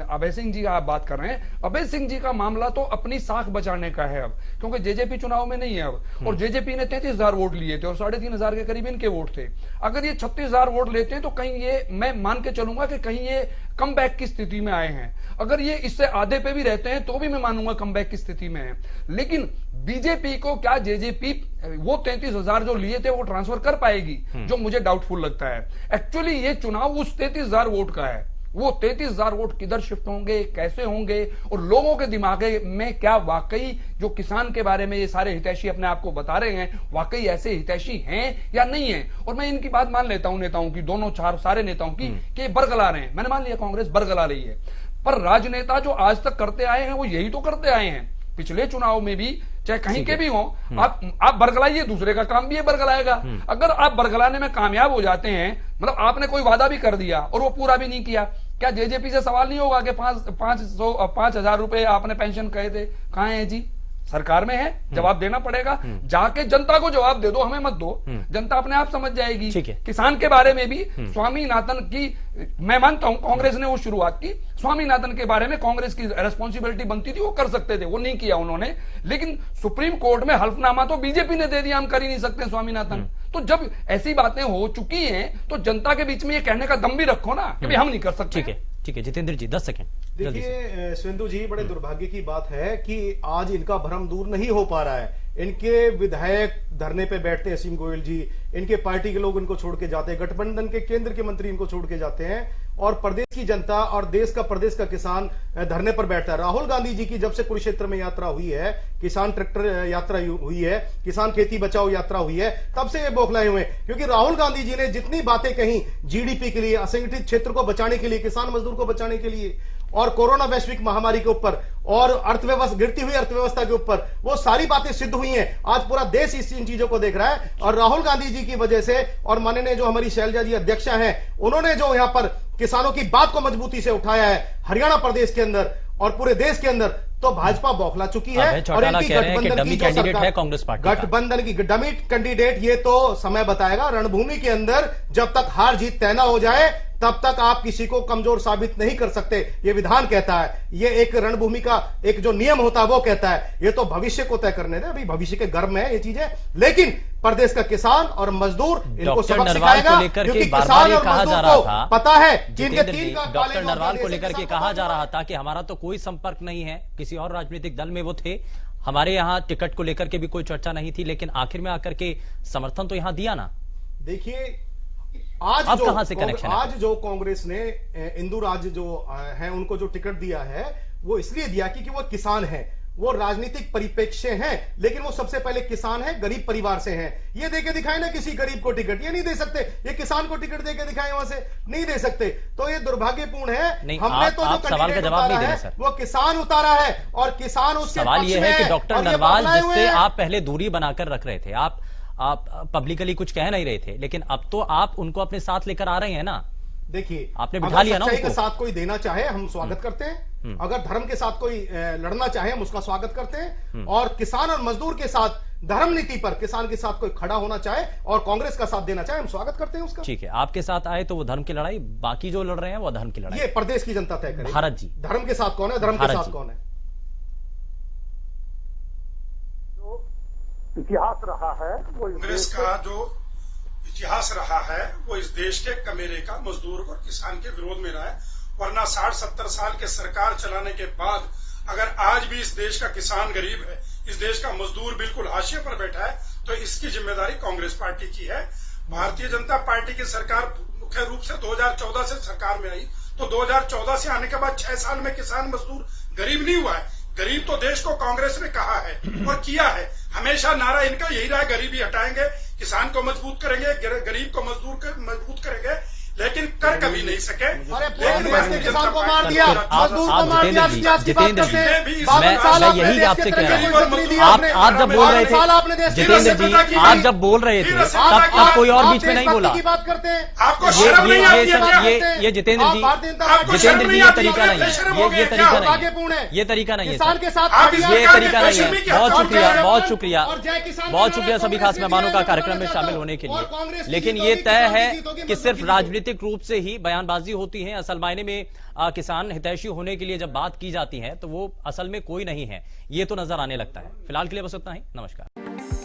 अभय सिंह जी का आप बात कर रहे हैं, अभय सिंह जी का मामला तो अपनी साख बचाने का है अब, क्योंकि जेजेपी चुनाव में नहीं है अब। और जेजेपी ने 33,000 वोट लिए थे और 3,500 के करीब इनके वोट थे। अगर ये 36,000 वोट लेते हैं तो कहीं ये, मैं मान के चलूंगा कि कहीं ये कमबैक की स्थिति में आए हैं। अगर ये इससे आधे पे भी रहते हैं तो भी मैं मानूंगा कमबैक की स्थिति में है। लेकिन बीजेपी को क्या जेजेपी वो 33,000 जो लिए थे वो ट्रांसफर कर पाएगी, जो मुझे डाउटफुल लगता है। एक्चुअली ये चुनाव उस 33,000 वोट का है। वो 33,000 वोट किधर शिफ्ट होंगे, कैसे होंगे और लोगों के दिमाग में क्या वाकई जो किसान के बारे में ये सारे हितैषी अपने आप को बता रहे हैं, वाकई ऐसे हितैषी हैं या नहीं है। और मैं इनकी बात मान लेता हूं, नेताओं की, दोनों सारे नेताओं की, कि बरगला रहे हैं। मैंने मान लिया कांग्रेस बरगला रही है, पर राजनेता जो आज तक करते आए हैं वो यही तो करते आए हैं। पिछले चुनाव में भी चाहे कहीं के भी हो, आप बरगलाइए, दूसरे का काम भी है बरगलाएगा। अगर आप बरगलाने में कामयाब हो जाते हैं, मतलब आपने कोई वादा भी कर दिया और वो पूरा भी नहीं किया, क्या जेजेपी से सवाल नहीं होगा कि 5,000 रुपए आपने पेंशन कहे थे, कहां है जी? सरकार में है, जवाब देना पड़ेगा। जाके जनता को जवाब दे दो, हमें मत दो, जनता अपने आप समझ जाएगी। किसान के बारे में भी स्वामीनाथन की, मैं मानता हूं कांग्रेस ने वो शुरुआत की, स्वामीनाथन के बारे में कांग्रेस की रेस्पॉन्सिबिलिटी बनती थी, वो कर सकते थे, वो नहीं किया उन्होंने। लेकिन सुप्रीम कोर्ट में हल्फनामा तो बीजेपी ने दे दिया, हम कर ही नहीं सकते स्वामीनाथन। तो जब ऐसी बातें हो चुकी हैं तो जनता के बीच में ये कहने का दम भी रखो ना कि हम नहीं कर सकते। ठीक है जितेंद्र जी, 10 सेकंड। देखिए शुभेंदु जी, बड़े दुर्भाग्य की बात है कि आज इनका भ्रम दूर नहीं हो पा रहा है। इनके विधायक धरने पे बैठते हैं, असीम गोयल जी, इनके पार्टी के लोग इनको छोड़ के जाते हैं, गठबंधन के केंद्र के मंत्री इनको छोड़ के जाते हैं, और प्रदेश की जनता और प्रदेश का किसान धरने पर बैठता है। राहुल गांधी जी की जब से कुरुक्षेत्र में यात्रा हुई है, किसान ट्रैक्टर यात्रा हुई है, किसान खेती बचाओ यात्रा हुई है, तब से ये बौखलाए हुए हैं। क्योंकि राहुल गांधी जी ने जितनी बातें कही जीडीपी के लिए, असंगठित क्षेत्र को बचाने के लिए, किसान मजदूर को बचाने के लिए, और कोरोना वैश्विक महामारी के ऊपर, और अर्थव्यवस्था, गिरती हुई अर्थव्यवस्था के ऊपर, वो सारी बातें सिद्ध हुई हैं। आज पूरा देश इन चीजों को देख रहा है, और राहुल गांधी जी की वजह से, और माननीय जो हमारी शैलजा जी अध्यक्षा हैं, उन्होंने जो यहां पर किसानों की बात को मजबूती से उठाया है हरियाणा प्रदेश के अंदर और पूरे देश के अंदर, तो भाजपा बौखला चुकी है। और इनकी गठबंधन की कैंडिडेट है कांग्रेस पार्टी, गठबंधन की डमी कैंडिडेट, ये तो समय बताएगा। रणभूमि के अंदर जब तक हार जीत तय ना हो जाए, तब तक आप किसी को कमजोर साबित नहीं कर सकते, ये विधान कहता है। ये एक रणभूमि का एक जो नियम होता है वो कहता है। ये तो भविष्य को तय करने दे, अभी भविष्य के गर्भ में है ये चीजें, लेकिन प्रदेश का किसान और मजदूर इनको सबक सिखाएगा, क्योंकि किसान और मजदूर को पता है कि इनके 3 का डॉक्टर नरवाल को लेकर के कहा जा रहा था कि हमारा तो कोई संपर्क नहीं है, किसी और राजनीतिक दल में वो थे, हमारे यहां टिकट को लेकर के भी कोई चर्चा नहीं थी, लेकिन आखिर में आकर के समर्थन तो यहां दिया ना। देखिए आज कहां से कनेक्शन है? आज जो कांग्रेस ने इंदु राज जो है उनको जो टिकट दिया है, वो इसलिए दिया कि वो किसान है, वो राजनीतिक परिप्रेक्ष्य हैं, लेकिन वो सबसे पहले किसान है, गरीब परिवार से हैं। ये देके दिखाए ना किसी गरीब को टिकट, ये नहीं दे सकते। ये किसान को टिकट देके दिखाए, वहां से नहीं दे सकते। तो ये दुर्भाग्यपूर्ण है। हमने तो जो सवाल का जवाब नहीं दे रहे सर, वो किसान उतारा है, और किसान उसके सवाल ये है कि डॉक्टर नरवाल, जिससे आप पहले दूरी बनाकर रख रहे थे, आप पब्लिकली कुछ कह नहीं रहे थे, लेकिन अब तो आप उनको अपने साथ लेकर आ रहे हैं ना। देखिए, आपने बिठा लिया ना उनको। के साथ कोई देना चाहे हम स्वागत करते हैं, अगर धर्म के साथ कोई लड़ना चाहे हम उसका स्वागत करते हैं, और किसान और मजदूर के साथ धर्म नीति पर किसान के साथ कोई खड़ा होना चाहे और कांग्रेस का साथ देना चाहे, हम स्वागत करते हैं उसका। ठीक है, आपके साथ आए तो वो धर्म की लड़ाई, बाकी जो लड़ रहे हैं वो धर्म की लड़ाई, ये प्रदेश की जनता तय करेगी। भारत जी, धर्म के साथ कौन है, धर्म के साथ कौन है। इतिहास रहा है वो कांग्रेस का जो इतिहास रहा है वो इस देश के कमेरे का, मजदूर और किसान के विरोध में रहा है। वरना 60-70 साल के सरकार चलाने के बाद अगर आज भी इस देश का किसान गरीब है, इस देश का मजदूर बिल्कुल हाशिए पर बैठा है, तो इसकी जिम्मेदारी कांग्रेस पार्टी की है। भारतीय जनता पार्टी की सरकार मुख्य रूप से 2014 से सरकार में आई, तो 2014 से आने के बाद 6 साल में किसान मजदूर गरीब नहीं हुआ है। गरीब तो देश को कांग्रेस ने कहा है और किया है। हमेशा नारा इनका यही रहा है, गरीबी हटाएंगे, किसान को मजबूत करेंगे, गरीब को मजबूत करेंगे, लेकिन कर कभी नहीं सके। किसान को मार दिया, मजदूर को मार दिया। जितेंद्र जी, मैं यही आपसे कह रहा हूँ, आप जब बोल रहे थे, जितेंद्र जी आप जब बोल रहे थे, तब कोई और बीच में नहीं बोला। ये जितेंद्र जी, ये तरीका नहीं है, ये तरीका नहीं है, ये तरीका नहीं है, ये तरीका नहीं है। बहुत शुक्रिया, बहुत शुक्रिया, बहुत शुक्रिया सभी खास मेहमानों का कार्यक्रम में शामिल होने के लिए। लेकिन ये तय है कि सिर्फ राजनीतिक रूप से ही बयानबाजी होती है, असल मायने में किसान हितैषी होने के लिए जब बात की जाती है तो वो असल में कोई नहीं है, ये तो नजर आने लगता है। फिलहाल के लिए बस इतना ही, नमस्कार।